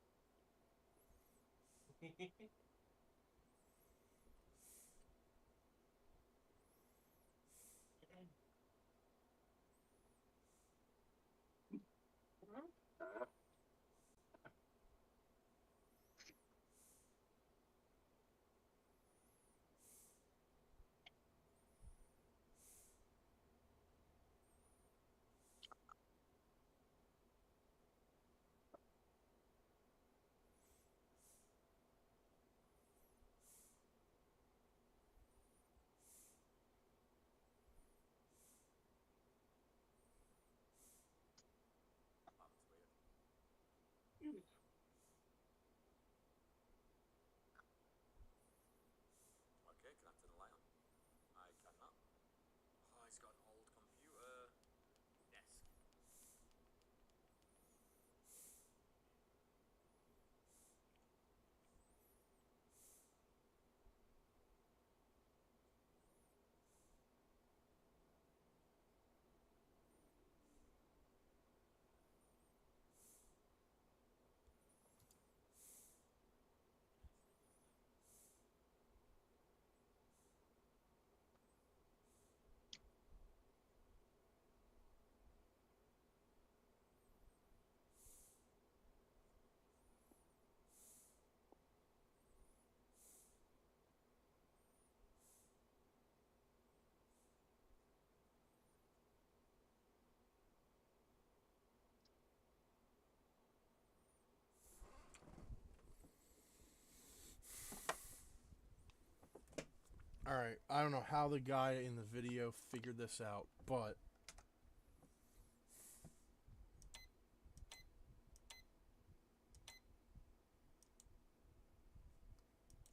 Alright, I don't know how the guy in the video figured this out, but...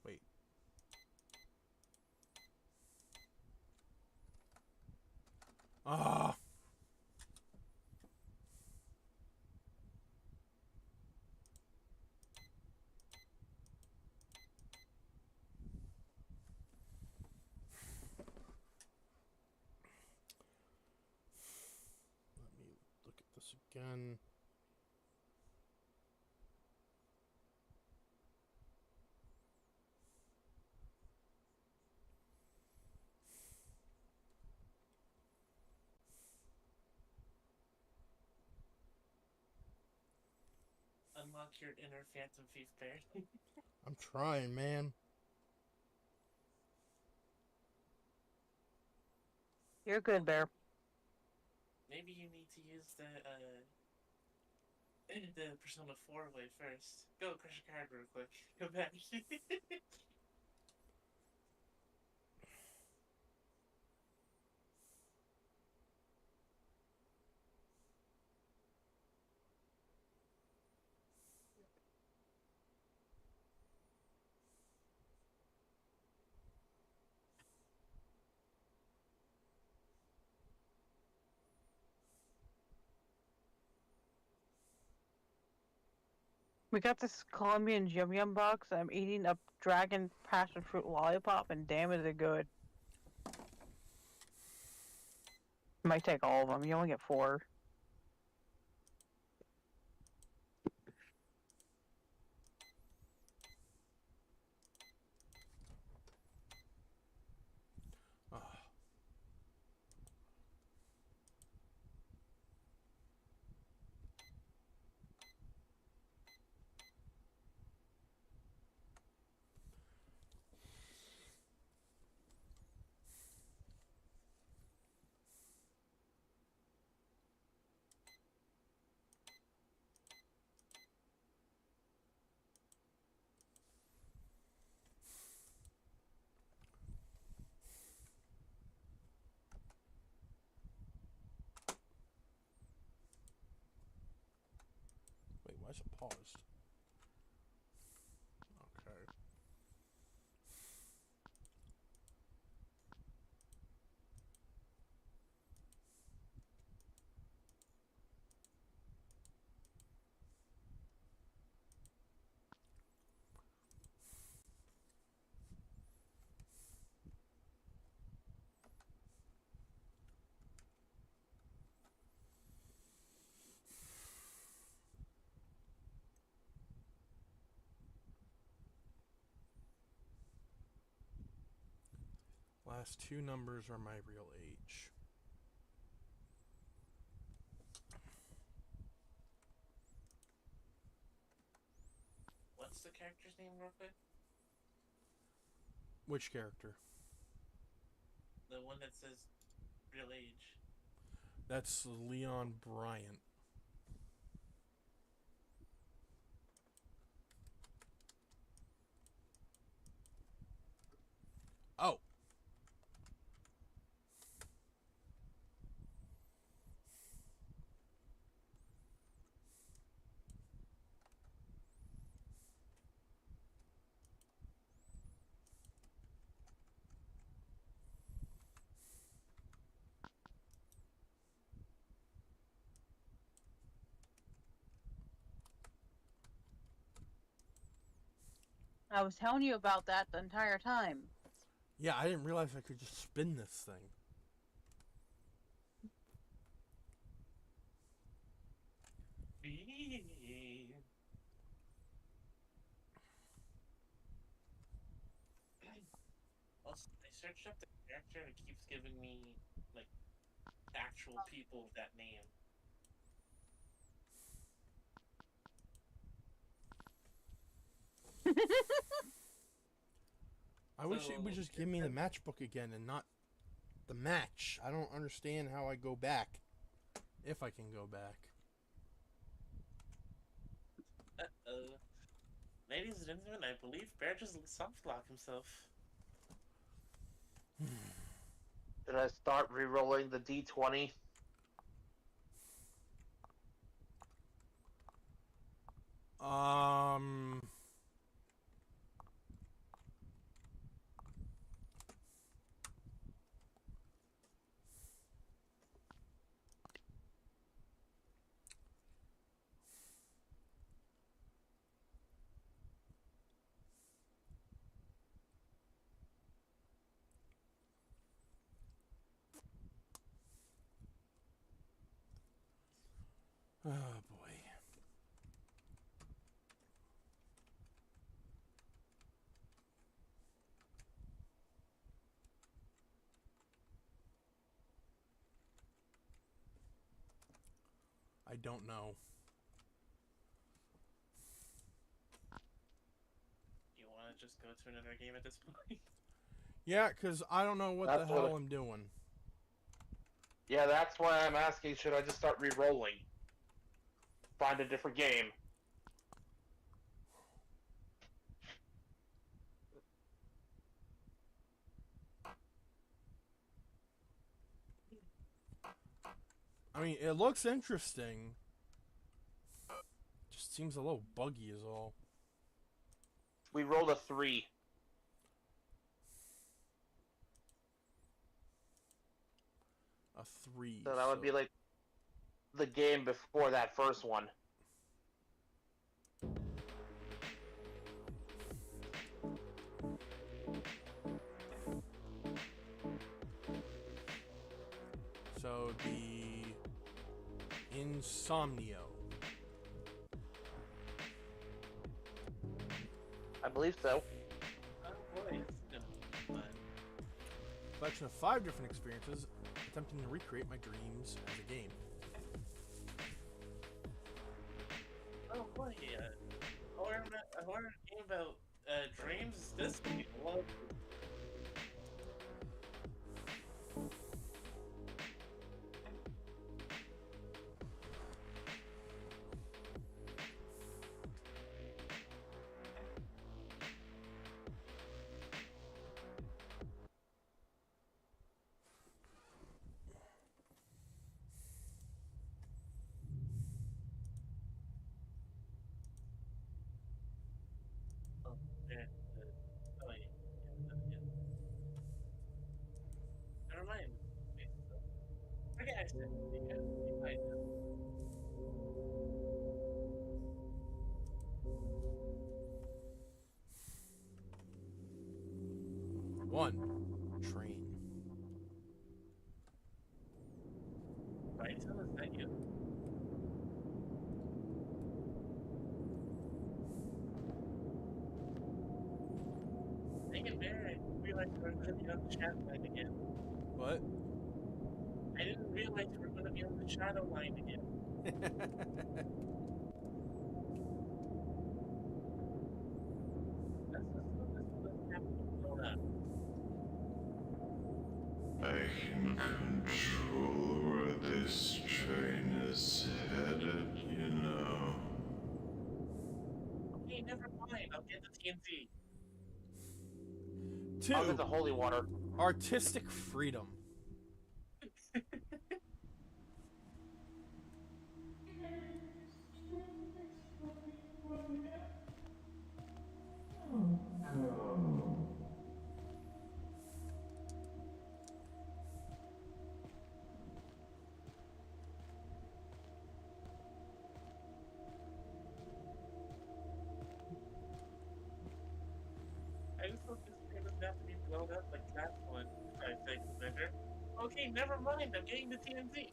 Wait. Ah! Let me look at this again. Unlock your inner Phantom Thief bear. I'm trying, man. You're good, Bear. Maybe you need to use the Persona 4 way first. Go crush a card real quick. Go back. We got this Colombian Yum Yum box. I'm eating a dragon passion fruit lollipop, and damn is it good. Might take all of them. You only get 4. Ah. Wait, why is it paused? Okay. Last 2 numbers are my real age. What's the character's name real quick? Which character? The one that says real age. That's Leon Bryant. Oh. I was telling you about that the entire time. Yeah, I didn't realize I could just spin this thing. Also, I searched up the character and it keeps giving me like actual people with that name. I wish it would just give me the matchbook again and not the match. I don't understand how I go back. If I can go back. Uh-oh. Ladies and gentlemen, I believe Bear just soft locked himself. Should I start re-rolling the D20? Um. Oh boy. I don't know. You want to just go to another game at this point? Yeah, because I don't know what That's the what hell I'm doing. Yeah, that's why I'm asking, should I just start re-rolling? Find a different game. I mean, it looks interesting. Just seems a little buggy is all. We rolled a 3. A 3. So that would be like the game before that first one. So the Insomnio. I believe so. Oh boy, it's gonna be fun. Collection of 5 different experiences attempting to recreate my dreams as a game. Oh boy, a horror game about dreams. This game, well, oh, yeah, oh yeah, yeah. Never mind. Wait, forget I said because you might know. 1. Train. Right, so is that you? Dang it, man! I didn't realize we were going to be on the shadow line again. What? I didn't realize we were going to be on the shadow line again. That's happening. Hold on. I can control where this train is headed, you know. Okay, never mind. I'll get the TNT. 2. I'll get the holy water. Artistic freedom. I just thought this game doesn't have to be blown up like that one 5 seconds later. Okay, never mind. I'm getting the TNT.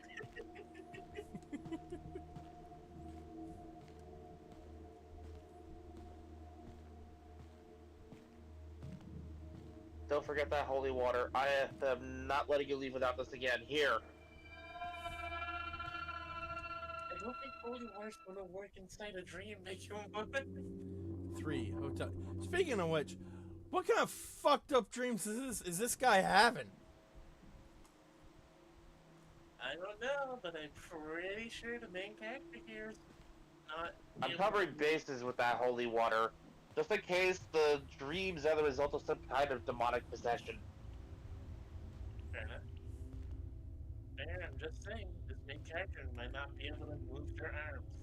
Don't forget that holy water. I am not letting you leave without this again. Here. I don't think holy water's gonna work inside a dream, make you move. 3. Hotel. Speaking of which, what kind of fucked up dreams is this guy having? I don't know, but I'm pretty sure the main character here is not. I'm feeling- covering bases with that holy water. Just in case the dreams are the result of some kind of demonic possession. Fair enough. Fair, I'm just saying, this main character might not be able to move their arms.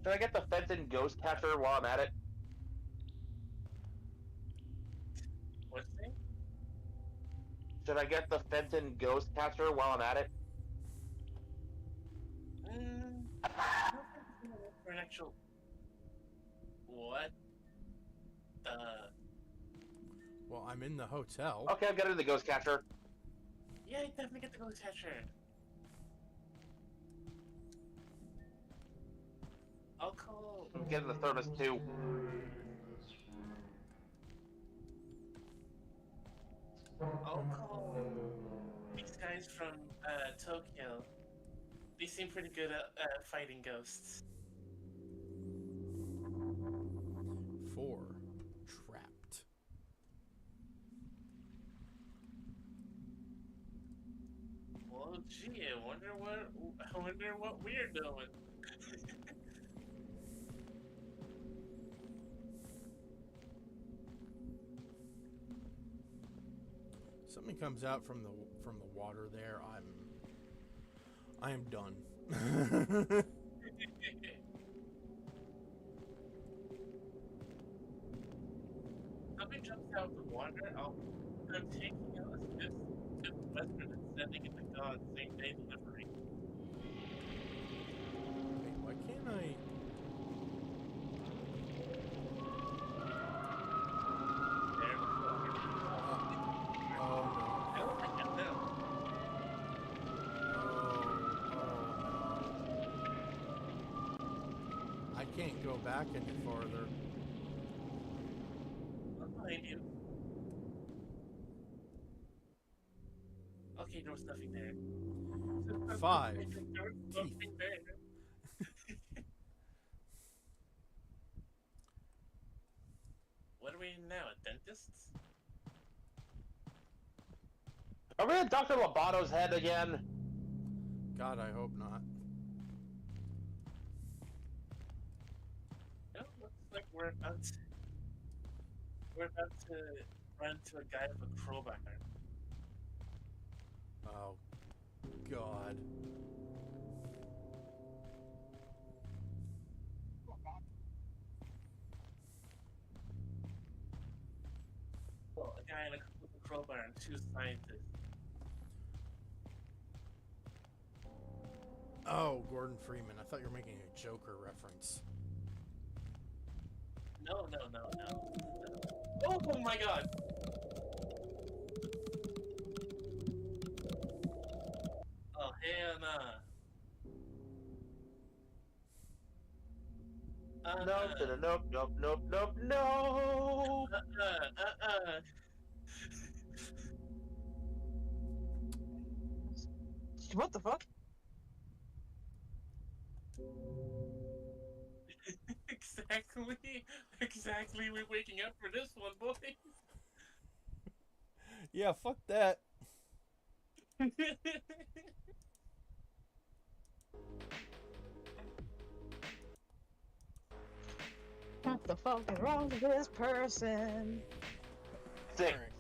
Should I get the Fenton Ghost Catcher while I'm at it? What's the thing? Should I get the Fenton Ghost Catcher while I'm at it? I don't think it's gonna work for an actual. What the? Well, I'm in the hotel. Okay, I'm getting the Ghost Catcher. Yeah, you definitely get the ghost catcher. I'll call. I'm getting the Thermos too. I'll call these guys from Tokyo. They seem pretty good at fighting ghosts. 4. Trapped. Well, gee, I wonder what we're doing. Something comes out from the water there. I am done. Something jumps out the water. I'm taking out a fifth Western and sending it to God same day delivery. Wait, why can't I? There we go. Oh I don't think I know. no. I can't go back any farther. I'm behind you. Okay, there was nothing there. 5. There was nothing there. What are we in now? A dentist's? Are we at Dr. Lobato's head again? God, I hope not. No, looks like we're about to run to a guy with a crowbar. Oh, God. Well, a guy with a crowbar and 2 scientists. Oh, Gordon Freeman. I thought you were making a Joker reference. No. Oh my god! Oh, hell nah. Nope. What the fuck? Exactly. We're waking up for this one, boys. Yeah, fuck that. What the fuck is wrong with this person? 6. Alright.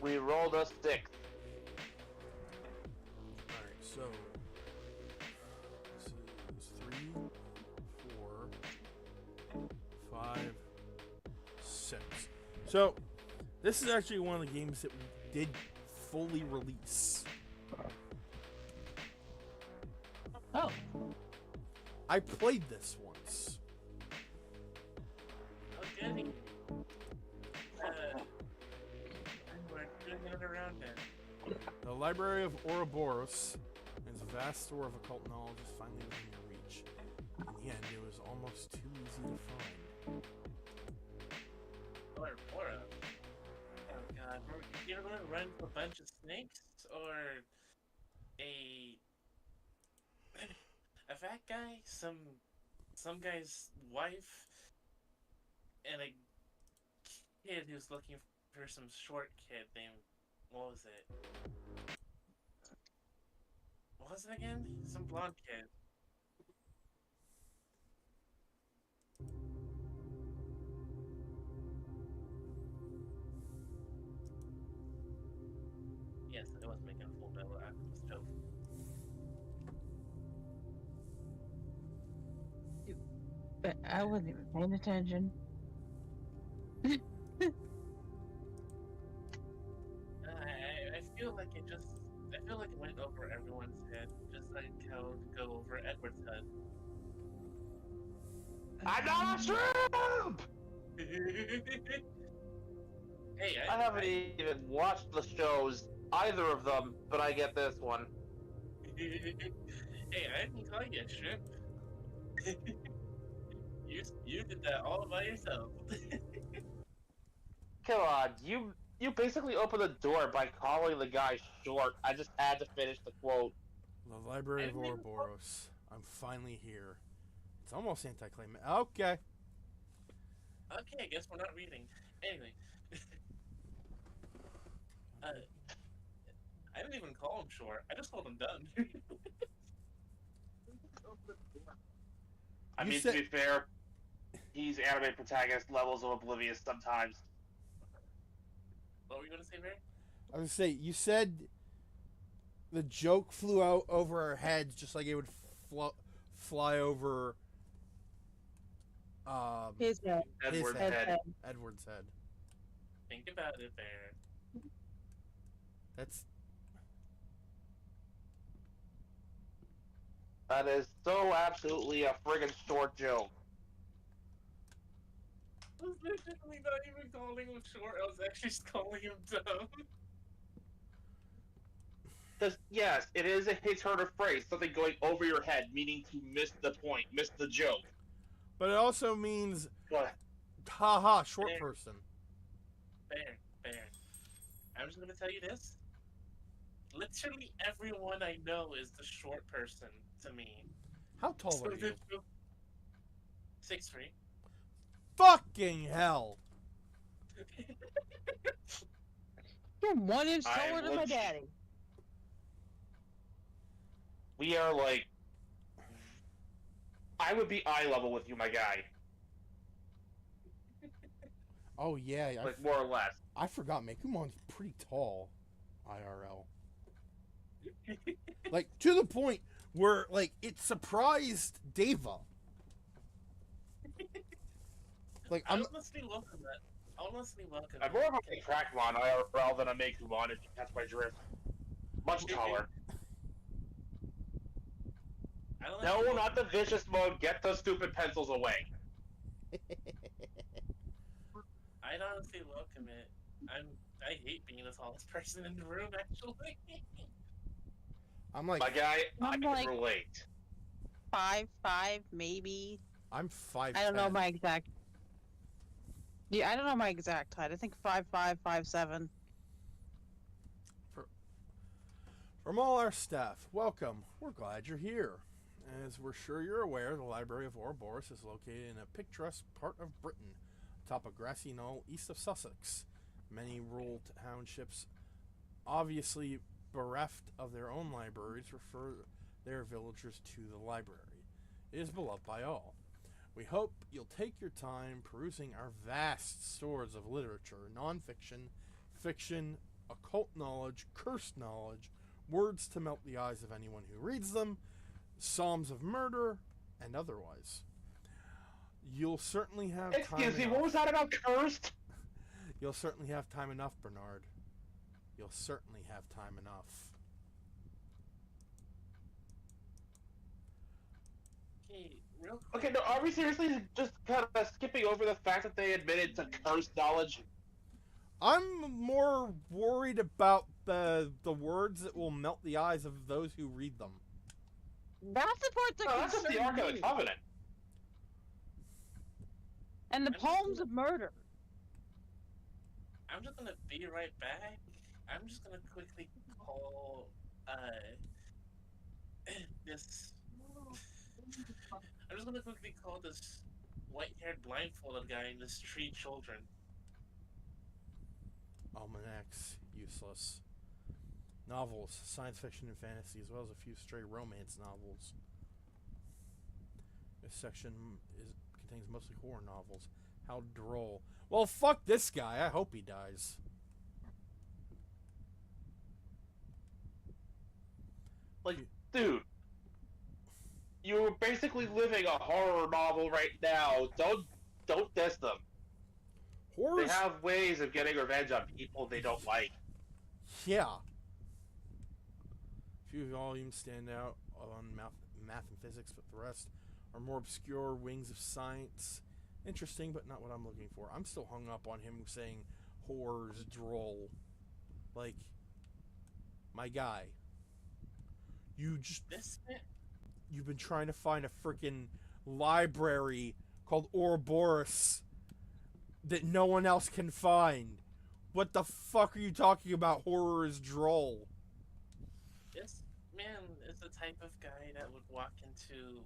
We rolled a 6. Alright, so this is 3, 4, 5, 6. So this is actually one of the games that we did fully release. Oh, I played this once. Oh, goody. We're doing another round then. The Library of Ouroboros is a vast store of occult knowledge is finally within your reach. In the end, it was almost too easy to find. Or oh god, we're either gonna run into a bunch of snakes or a fat guy, some guy's wife, and a kid who's looking for some short kid named, what was it? What was it again? Some blonde kid. Yes, I was making a Full Metal Alchemist joke. But I wasn't even paying attention. I feel like it just. I feel like it went over everyone's head, just like how it go over Edward's head. I'm not a shrimp! Hey, I haven't even watched the shows, either of them, but I get this one. Hey, I didn't call you a shrimp. you did that all by yourself. Come on, you basically opened the door by calling the guy short. I just had to finish the quote. The Library of Ouroboros. I'm finally here. It's almost anticlimactic. Okay. Okay, I guess we're not reading. Anyway. I didn't even call him short. I just called him dumb. I mean, to be fair, he's anime protagonist levels of oblivious sometimes. What were you going to say, Barry? I was gonna say, you said the joke flew out over our heads just like it would fly over His head. Edward's head. head. Edward's head. Think about it, Bear. That is so absolutely a friggin' short joke. I was literally not even calling him short. I was actually just calling him dumb. Because, yes, it is a hit-turner phrase, something going over your head, meaning to miss the point, miss the joke. But it also means, But haha, short Bear. person. Bear. I'm just going to tell you this. Literally everyone I know is the short person to me. How tall are you? 6'3". Fucking hell! You're 1 inch I taller than my legit- daddy. we are like... I would be eye level with you, my guy. Oh yeah, Like, more or less. I forgot Mekumon's pretty tall, IRL. Like, to the point where, like, it surprised Deva. Like, I honestly welcome that. I'm more of a Crackmon IRL than a Mekumon, if you catch my drift. Much taller. No, not the vicious mode. Get those stupid pencils away. I'd honestly welcome it. I hate being the tallest person in the room, actually. I'm like, My guy, I I'm can like- relate. 5'5", maybe. I'm 5'10". I don't know my exact. Yeah, I don't know my exact height. I think 5'5", 5'7". From all our staff, welcome. We're glad you're here. As we're sure you're aware, the Library of Ouroboros is located in a picturesque part of Britain, atop a grassy knoll east of Sussex. Many rural townships, obviously bereft of their own libraries, refer their villagers to the library. It is beloved by all. We hope you'll take your time perusing our vast stores of literature, nonfiction, fiction, occult knowledge, cursed knowledge, words to melt the eyes of anyone who reads them, psalms of murder, and otherwise. You'll certainly have time Excuse me, enough. what was that about cursed? You'll certainly have time enough, Bernard. You'll certainly have time enough. Okay, real quick. Okay, no, are we seriously just kind of skipping over the fact that they admitted to cursed knowledge? I'm more worried about the words that will melt the eyes of those who read them. That's the part that No, that's just the Ark of the me. Covenant. And the poems of murder. I'm just gonna be right back. I'm just gonna quickly call this. I'm just gonna quickly call this white-haired blindfolded guy in this tree children. Almanacs, useless. Novels, science fiction and fantasy, as well as a few stray romance novels. This section contains mostly horror novels. How droll. Well, fuck this guy. I hope he dies. Like, dude, you're basically living a horror novel right now. Don't diss them. They Horrors? have ways of getting revenge on people they don't like. Yeah. Few volumes stand out on math and physics, but the rest are more obscure wings of science. Interesting, but not what I'm looking for. I'm still hung up on him saying horror's droll. Like, my guy. This man, You've been trying to find a freaking library called Ouroboros that no one else can find. What the fuck are you talking about? Horror is droll. this man is the type of guy that would walk into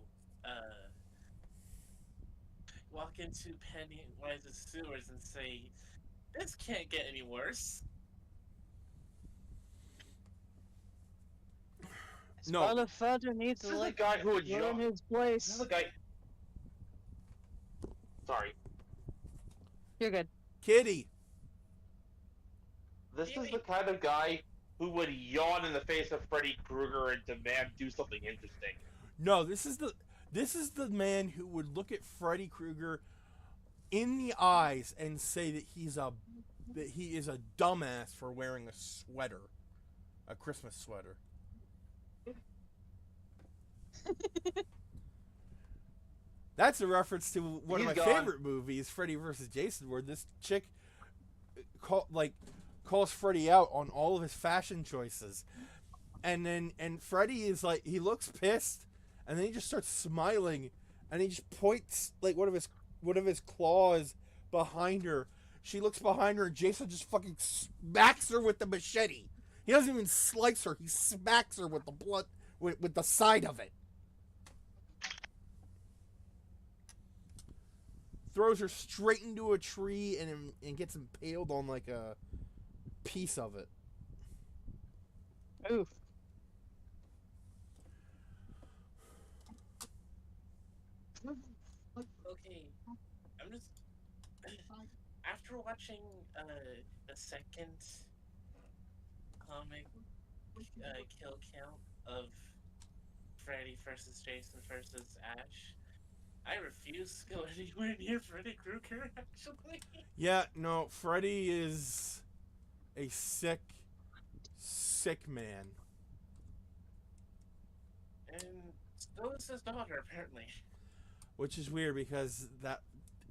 Pennywise's sewers and say, "This can't get any worse." No. Motherfucker needs This to is the like guy who would learn his This place. is the guy. Sorry. You're good. Kitty. This is the kind of guy who would yawn in the face of Freddy Krueger and demand do something interesting. No, this is the man who would look at Freddy Krueger in the eyes and say that he is a dumbass for wearing a sweater, a Christmas sweater. That's a reference to one of my He's gone. favorite movies, Freddy vs. Jason, where this chick calls Freddy out on all of his fashion choices, and Freddy is like, he looks pissed, and then he just starts smiling, and he just points like one of his claws behind her. She looks behind her, and Jason just fucking smacks her with the machete. He doesn't even slice her; he smacks her with the blood with the side of it. Throws her straight into a tree and gets impaled on like a piece of it. Oof. Okay, I'm just after watching the second comic kill count of Freddy versus Jason versus Ash, I refuse to go anywhere near Freddy Krueger. Actually, Yeah, no, Freddy is a sick man. and so is his daughter apparently. Which is weird because that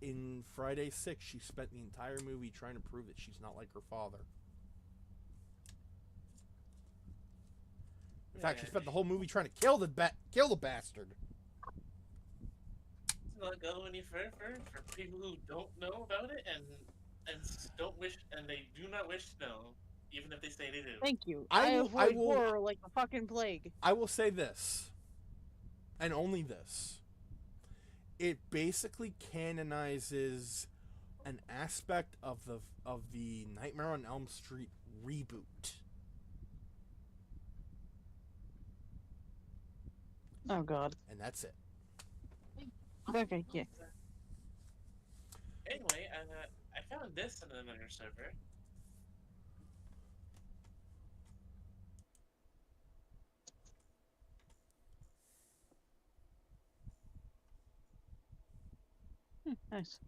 in Friday 6, she spent the entire movie trying to prove that she's not like her father. In fact, she spent the whole movie trying to kill the bastard. Let's not go any further for people who don't know about it and they do not wish to know, even if they say they do. Thank you. I I will- avoid horror like the fucking plague. I will say this, and only this. It basically canonizes an aspect of the Nightmare on Elm Street reboot. Oh god. And that's it. Okay, yeah. Anyway, I found this in another server. Nice.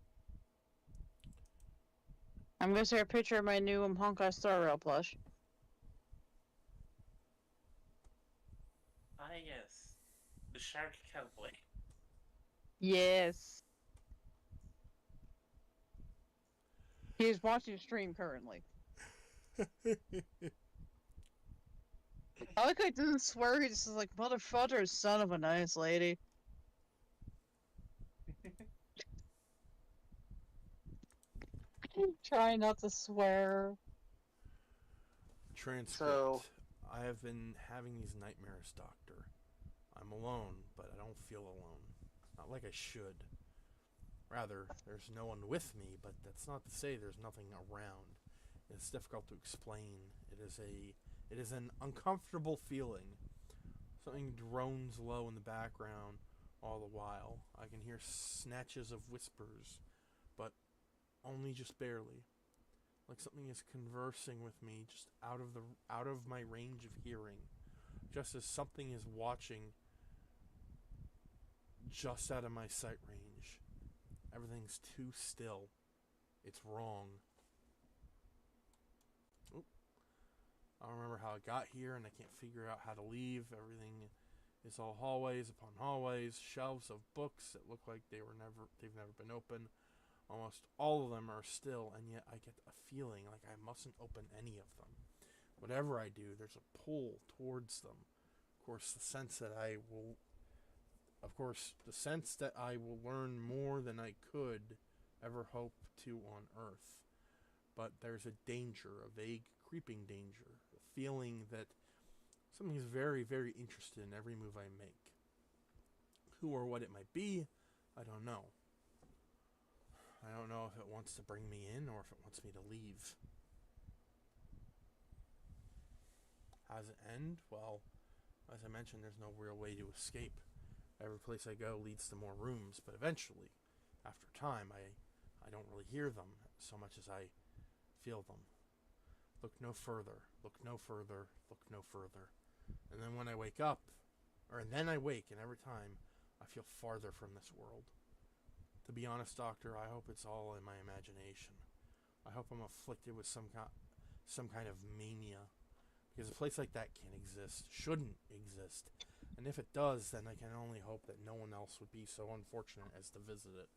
I'm gonna share a picture of my new Honkai Star Rail plush. Ah, yes, the Shark Cowboy. Yes. He's watching stream currently. I like how he doesn't swear, he just is like, motherfucker, son of a nice lady. Try not to swear. Transcript. So- I have been having these nightmares, Doctor. I'm alone, but I don't feel alone. Not like I should. Rather, there's no one with me, but that's not to say there's nothing around. It's difficult to explain. It is an uncomfortable feeling. Something drones low in the background all the while. I can hear snatches of whispers, but only just barely. Like something is conversing with me just out of my range of hearing. Just as something is watching just out of my sight range. Everything's too still. It's wrong. Oop. I don't remember how I got here, and I can't figure out how to leave. Everything is all hallways upon hallways, shelves of books that look like they've never been opened. Almost all of them are still, and yet I get a feeling like I mustn't open any of them. Whatever I do, there's a pull towards them. Of course, the sense that I will learn more than I could ever hope to on Earth. But there's a danger, a vague, creeping danger, a feeling that something is very, very interested in every move I make. Who or what it might be, I don't know. I don't know if it wants to bring me in or if it wants me to leave. How does it end? Well, as I mentioned, there's no real way to escape. Every place I go leads to more rooms, but eventually, after time, I don't really hear them so much as I feel them. Look no further, look no further, look no further. And then when I wake up, and every time, I feel farther from this world. To be honest, Doctor, I hope it's all in my imagination. I hope I'm afflicted with some kind of mania. Because a place like that can't exist, shouldn't exist. And if it does, then I can only hope that no one else would be so unfortunate as to visit it.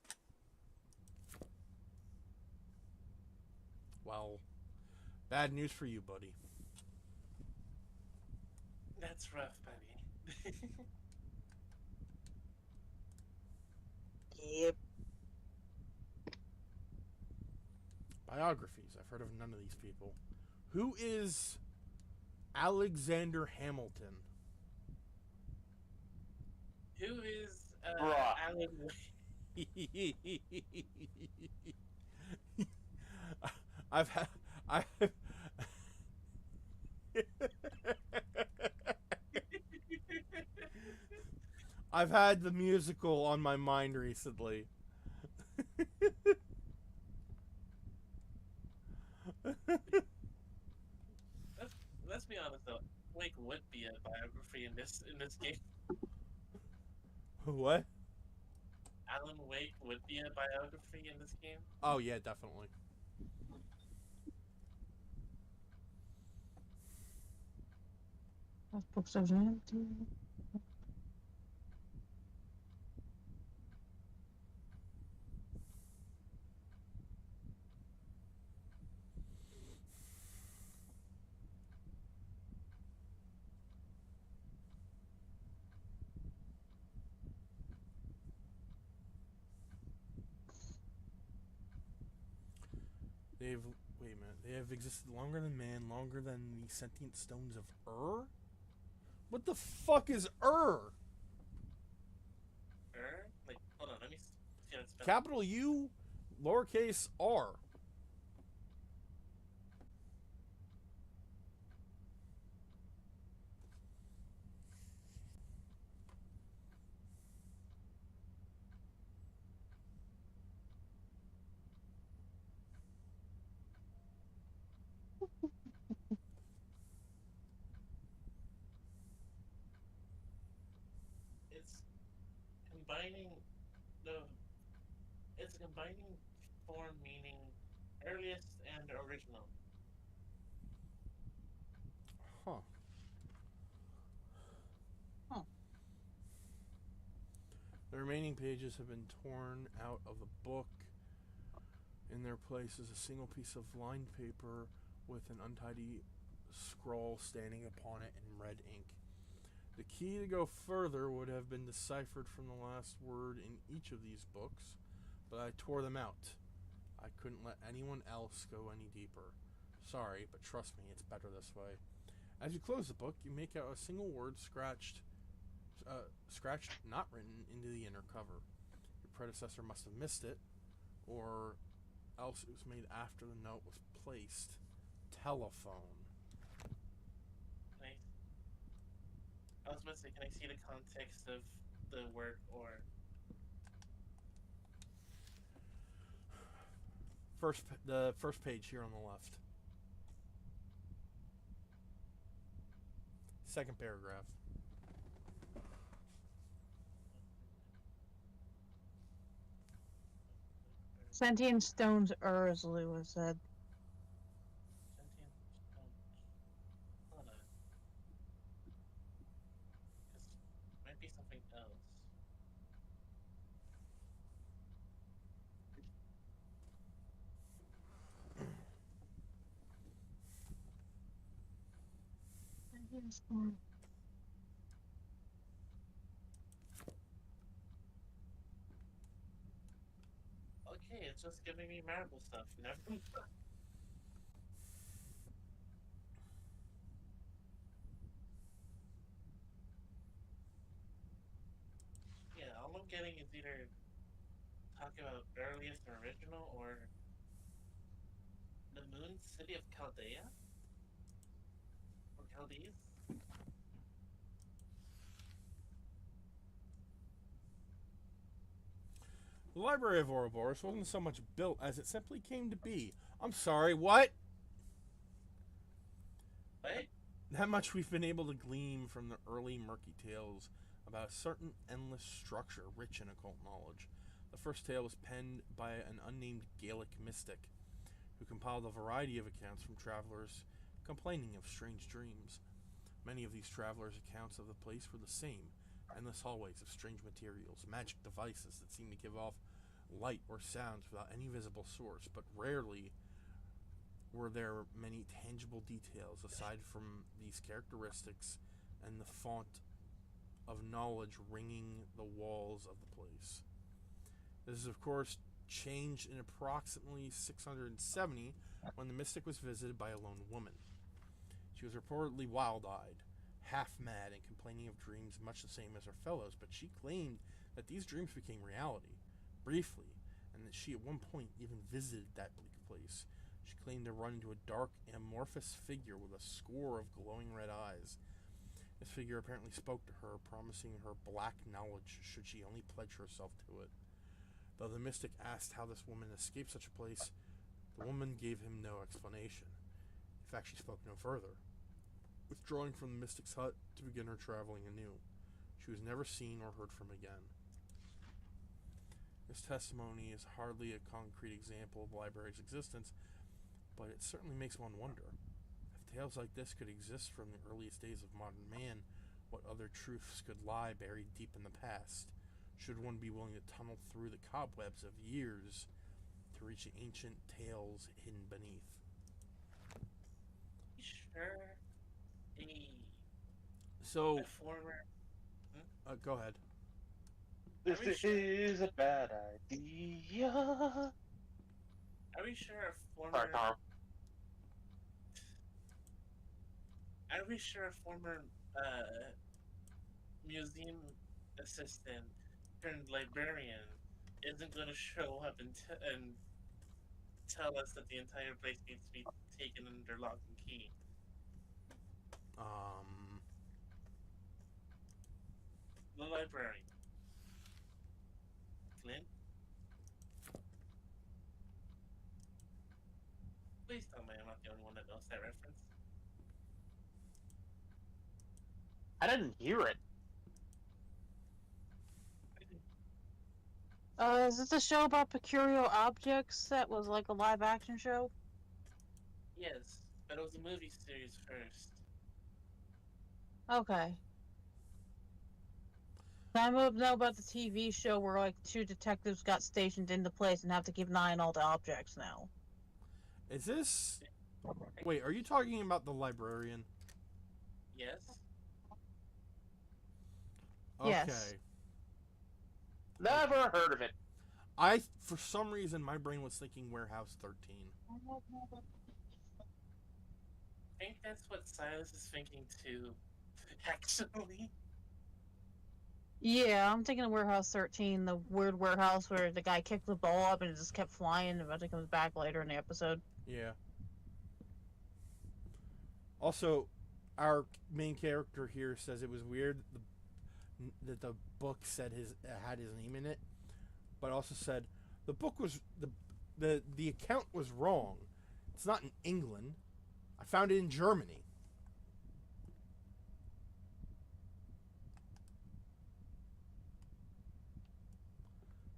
Well, bad news for you, buddy. That's rough, buddy. Yep. Biographies. I've heard of none of these people. Who is Alexander Hamilton? Who is Bruh. Alan I've I've had the musical on my mind recently. Let's be honest though. Wake would be a biography in this game. What? Alan Wake would be a biography in this game. Oh yeah, definitely. Those books are empty. Wait a minute. They have existed longer than man, longer than the sentient stones of Ur? What the fuck is Ur? Like, hold on, let me see how it's spelled. Capital U, lowercase r. It's combining the. It's a combining form meaning earliest and original. Huh. Huh. The remaining pages have been torn out of the book. In their place is a single piece of lined paper with an untidy scroll standing upon it in red ink. The key to go further would have been deciphered from the last word in each of these books, but I tore them out. I couldn't let anyone else go any deeper. Sorry, but trust me, it's better this way. As you close the book, you make out a single word scratched, not written, into the inner cover. Your predecessor must have missed it, or else it was made after the note was placed. telephone. Can I was about to say, can I see the context of the word or? The first page here on the left. Second paragraph. Sentient stones Ursula was said. Sentient stones. Hold on. 'Cause it might be something else. Okay, it's just giving me Marvel stuff. Never. Yeah, all I'm getting is either talking about earliest and original or the moon city of Chaldea or Chaldees. The Library of Ouroboros wasn't so much built as it simply came to be. I'm sorry, what? What? That much we've been able to glean from the early murky tales about a certain endless structure rich in occult knowledge. The first tale was penned by an unnamed Gaelic mystic who compiled a variety of accounts from travelers complaining of strange dreams. Many of these travelers' accounts of the place were the same: endless hallways of strange materials, magic devices that seemed to give off light or sounds without any visible source, but rarely were there many tangible details aside from these characteristics and the font of knowledge ringing the walls of the place. This is, of course, changed in approximately 670 when the mystic was visited by a lone woman. She was reportedly wild-eyed, half-mad, and complaining of dreams much the same as her fellows, but she claimed that these dreams became reality, briefly, and that she at one point even visited that bleak place. She claimed to run into a dark, amorphous figure with a score of glowing red eyes. This figure apparently spoke to her, promising her black knowledge should she only pledge herself to it. Though the mystic asked how this woman escaped such a place, the woman gave him no explanation. In fact, she spoke no further, withdrawing from the mystic's hut to begin her traveling anew. She was never seen or heard from again. This testimony is hardly a concrete example of the library's existence, but it certainly makes one wonder. If tales like this could exist from the earliest days of modern man, what other truths could lie buried deep in the past? Should one be willing to tunnel through the cobwebs of years to reach the ancient tales hidden beneath? Sure. So, A former. go ahead. This Are we sure? is a bad idea. Are we sure a Sorry, former? Carl. Are we sure a former museum assistant turned librarian isn't going to show up and tell us that the entire place needs to be taken under lock and key? The librarian. Clint? Please tell me I'm not the only one that knows that reference. I didn't hear it. Is this a show about peculiar objects that was like a live action show? Yes, but it was a movie series first. Okay. I know about the TV show where like two detectives got stationed into place and have to keep an eye on all the objects now. Is this... Wait, are you talking about the librarian? Yes? Okay. Yes. Never heard of it. For some reason, my brain was thinking Warehouse 13. I think that's what Silas is thinking too, actually. Yeah, I'm thinking of Warehouse 13, the weird warehouse where the guy kicked the ball up and it just kept flying and eventually comes back later in the episode. Yeah. Also, our main character here says it was weird that the book said had his name in it, but also said the book was the account was wrong. It's not in England. I found it in Germany.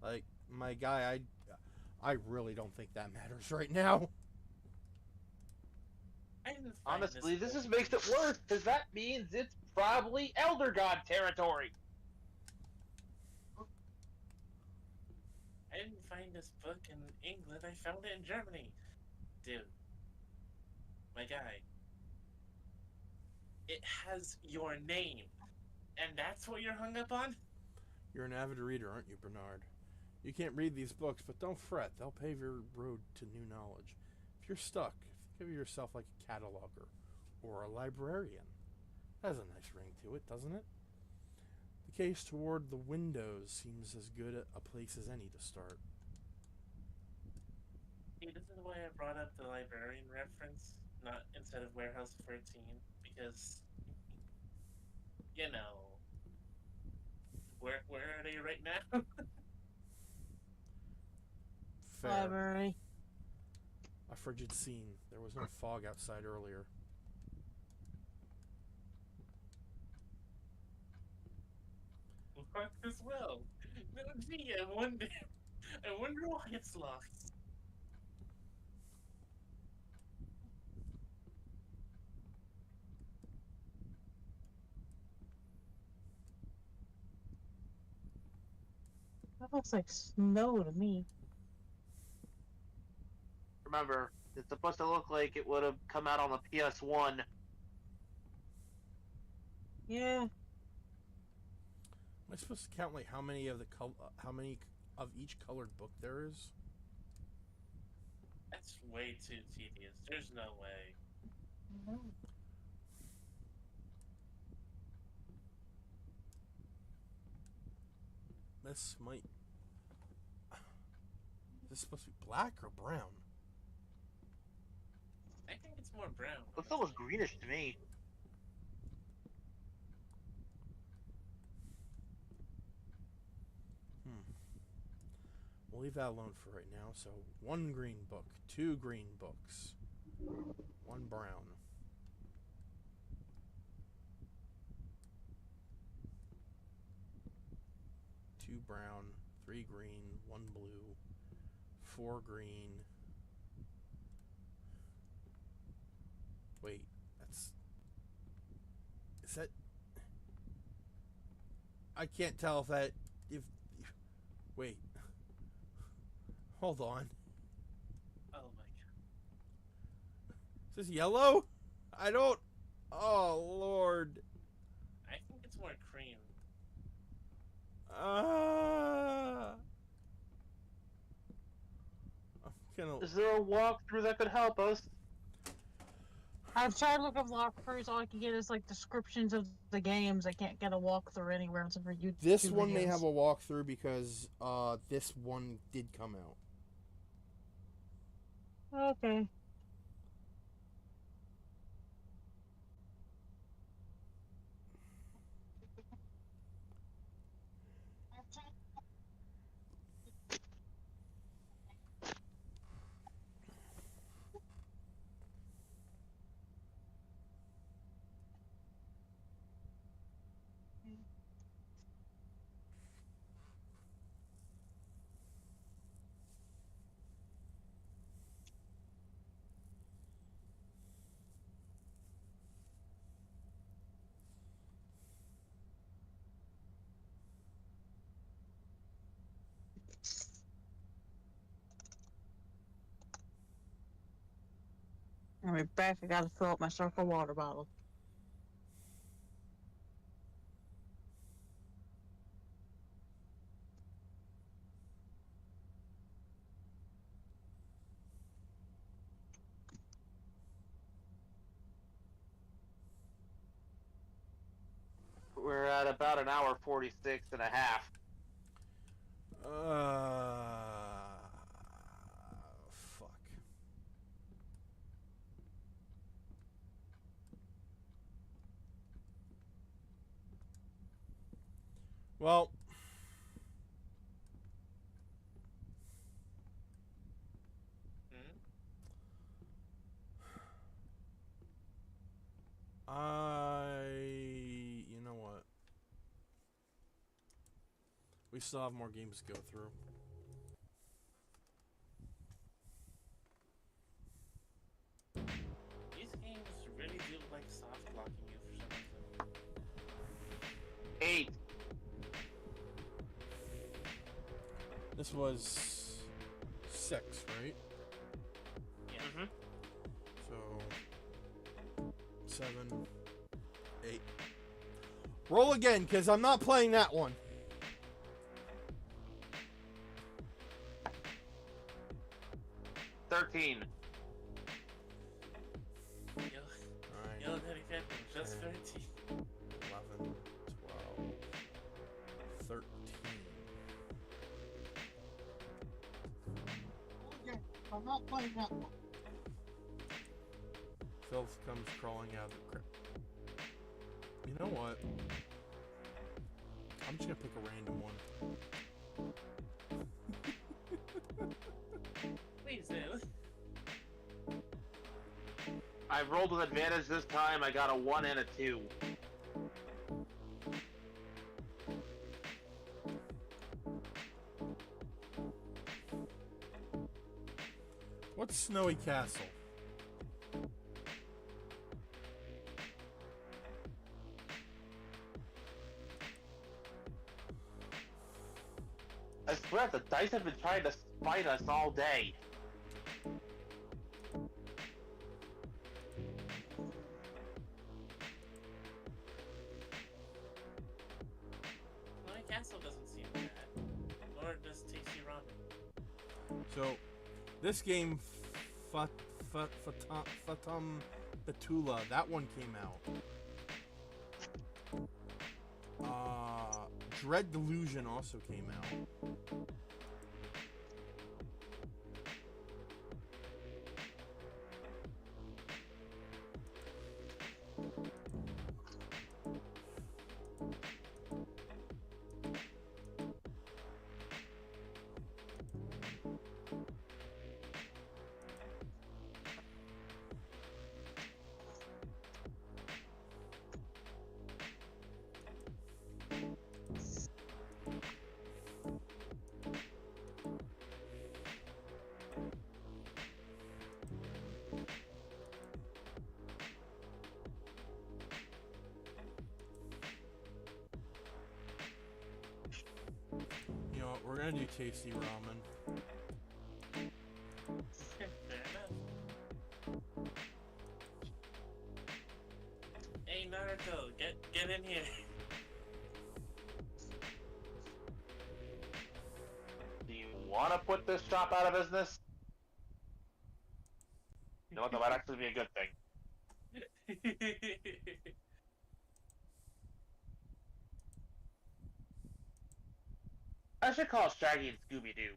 Like, my guy, I really don't think that matters right now. I didn't find Honestly, this book just makes it worse, because that means it's probably Elder God territory. I didn't find this book in England. I found it in Germany. Dude, my guy, it has your name, and that's what you're hung up on? You're an avid reader, aren't you, Bernard? You can't read these books, but don't fret. They'll pave your road to new knowledge. If you're stuck, think of yourself like a cataloger or a librarian. That has a nice ring to it, doesn't it? The case toward the windows seems as good a place as any to start. See, this is why I brought up the librarian reference, not instead of Warehouse 13, because, you know, where are they right now? Fair. Library. A frigid scene. There was no fog outside earlier. Locked as well. No, gee, I wonder why it's locked. That looks like snow to me. Remember, it's supposed to look like it would have come out on the PS1. Yeah. Am I supposed to count like how many of each colored book there is? That's way too tedious. There's no way. This might. Is this supposed to be black or brown? I think it's more brown. Looks almost greenish to me. We'll leave that alone for right now. So, 1 green book, 2 green books, 1 brown. Two brown, 3 green, 1 blue, 4 green. Wait, is that? I can't tell if wait. Hold on. Oh my god. Is this yellow? I don't. Oh Lord. I think it's more cream. I'm gonna. Is there a walkthrough that could help us? I've tried to look up walkthroughs. All I can get is like descriptions of the games. I can't get a walkthrough anywhere except for YouTube. This one may have a walkthrough because this one did come out. Okay. I'll be back. I gotta fill up my circle water bottle. We're at about an hour 46 and a half. Fuck. Well, Hmm? you know what? We still have more games to go through. These games really do like soft blocking you for some reason. 8. This was 6, right? Yeah. Mm-hmm. So 7, 8. Roll again, because I'm not playing that one. 13. Yo, Alright. yo, Daddy Phantom, just 10, 13. 11, 12, 13. Okay, I'm not playing that one. Filth comes crawling out of the crypt. You know what? I'm just gonna pick a random one. Please do. I rolled with advantage this time. I got a 1 and a 2. What's Snowy Castle? I swear, the dice have been trying to fight us all day. My castle doesn't seem bad. Nor does Tasty Ramen. So, this game, Fatum Betula, that one came out. Dread Delusion also came out. You know what, we're gonna do Tasty Ramen. Fair enough. Hey Naruto, get in here. Do you want to put this shop out of business? You know what? That might actually be a good thing. I should call Shaggy and Scooby Doo.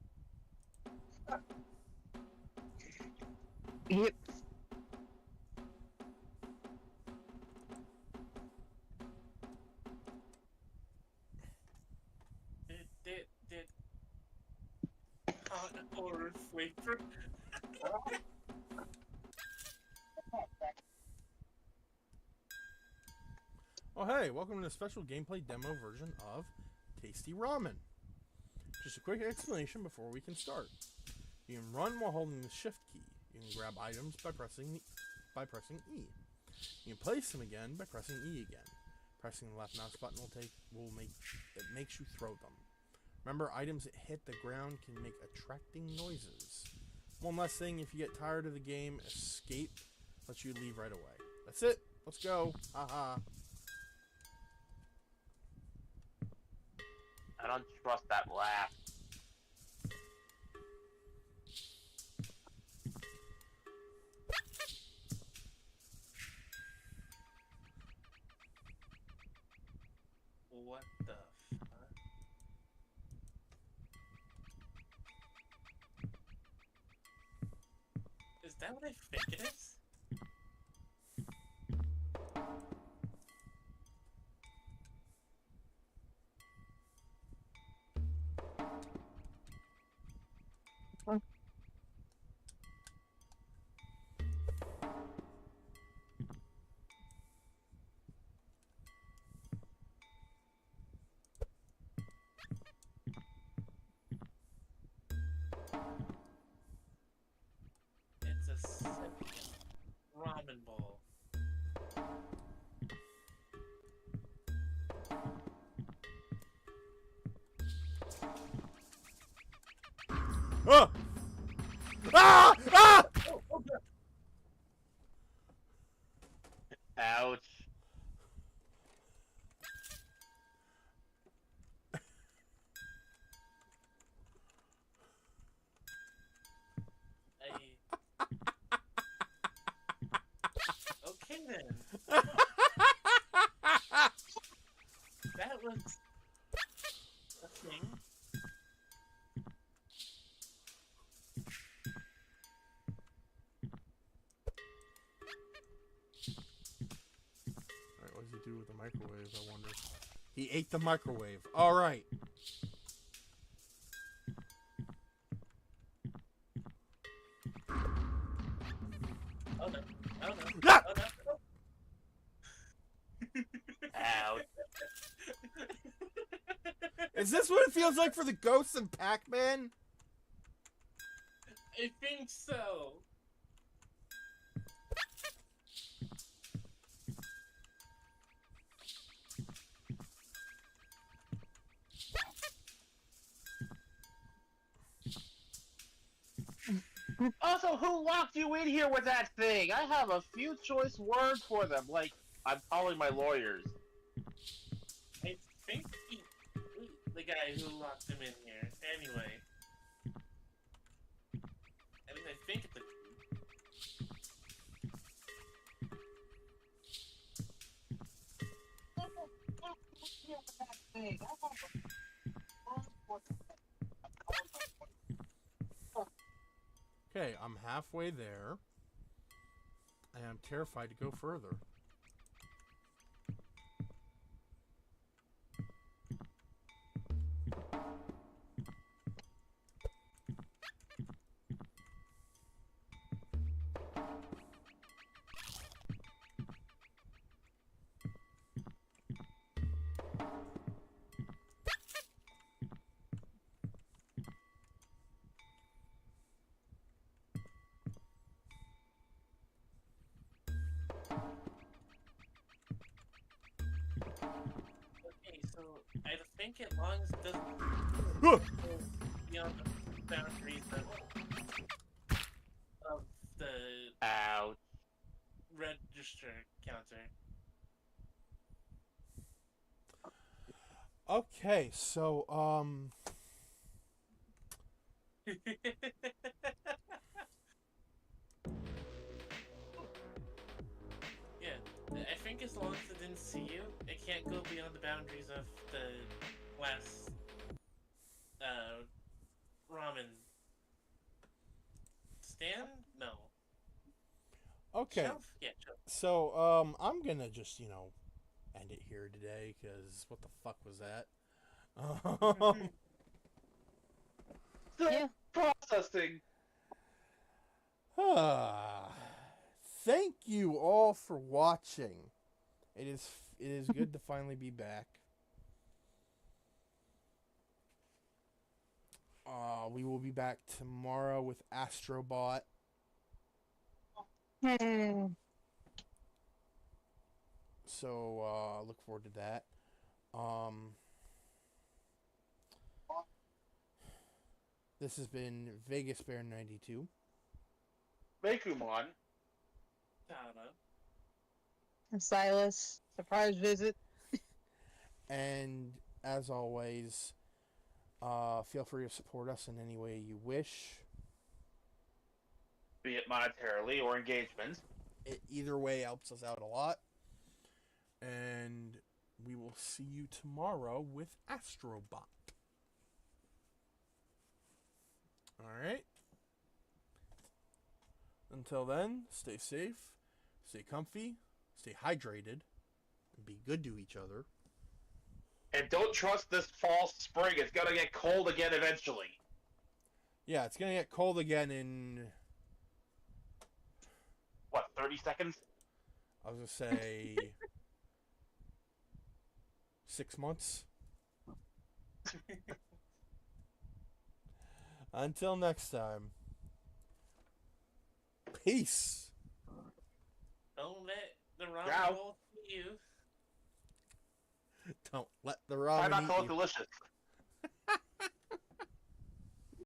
Yep. did hot horror flavor. Oh hey, welcome to the special gameplay demo version of Tasty Ramen. Just a quick explanation before we can start. You can run while holding the shift key. You can grab items by pressing E. You can place them again by pressing E again. Pressing the left mouse button makes you throw them. Remember, items that hit the ground can make attracting noises. One last thing, if you get tired of the game, escape lets you leave right away. That's it. Let's go. Haha. I don't trust that laugh. What the fuck? Is that what I think it is? Ramen bowl. Ah! Ah! Ah! Ouch. Okay then. That was a thing. Alright, what does he do with the microwave, I wonder? He ate the microwave. Alright. Oh no. Oh no. Ah! Oh no. Ouch. Is this what it feels like for the ghosts in Pac-Man? I think so. Also, who locked you in here with that thing? I have a few choice words for them, like, I'm calling my lawyers. I think the guy who locked him in here. Anyway. I mean, I think the Okay, I'm halfway there. And I'm terrified to go further. okay, so I think as long as it doesn't Huh! go beyond the boundaries of the Ouch. register counter. Okay, so, Yeah, I think as long as it didn't see you, it can't go beyond the boundaries of the last ramen stand? No. okay. Shelf? Yeah, shelf. So, I'm gonna just, end it here today, because what the fuck was that? Still Yeah. processing. Thank you all for watching. It is good to finally be back. We will be back tomorrow with Astrobot. So look forward to that. This has been Vegas Bear 92. Bakumon. Tana. Silas, surprise visit. And as always, feel free to support us in any way you wish. Be it monetarily or engagement. Either way helps us out a lot. And we will see you tomorrow with Astrobot. Alright. Until then, stay safe, stay comfy, stay hydrated, and be good to each other. And don't trust this false spring. It's gonna get cold again eventually. Yeah, it's gonna get cold again in, What, 30 seconds? I was gonna say, 6 months. Until next time. Peace. Don't let the ramen Ciao. roll to you. Don't let the Try ramen not to eat look you. delicious.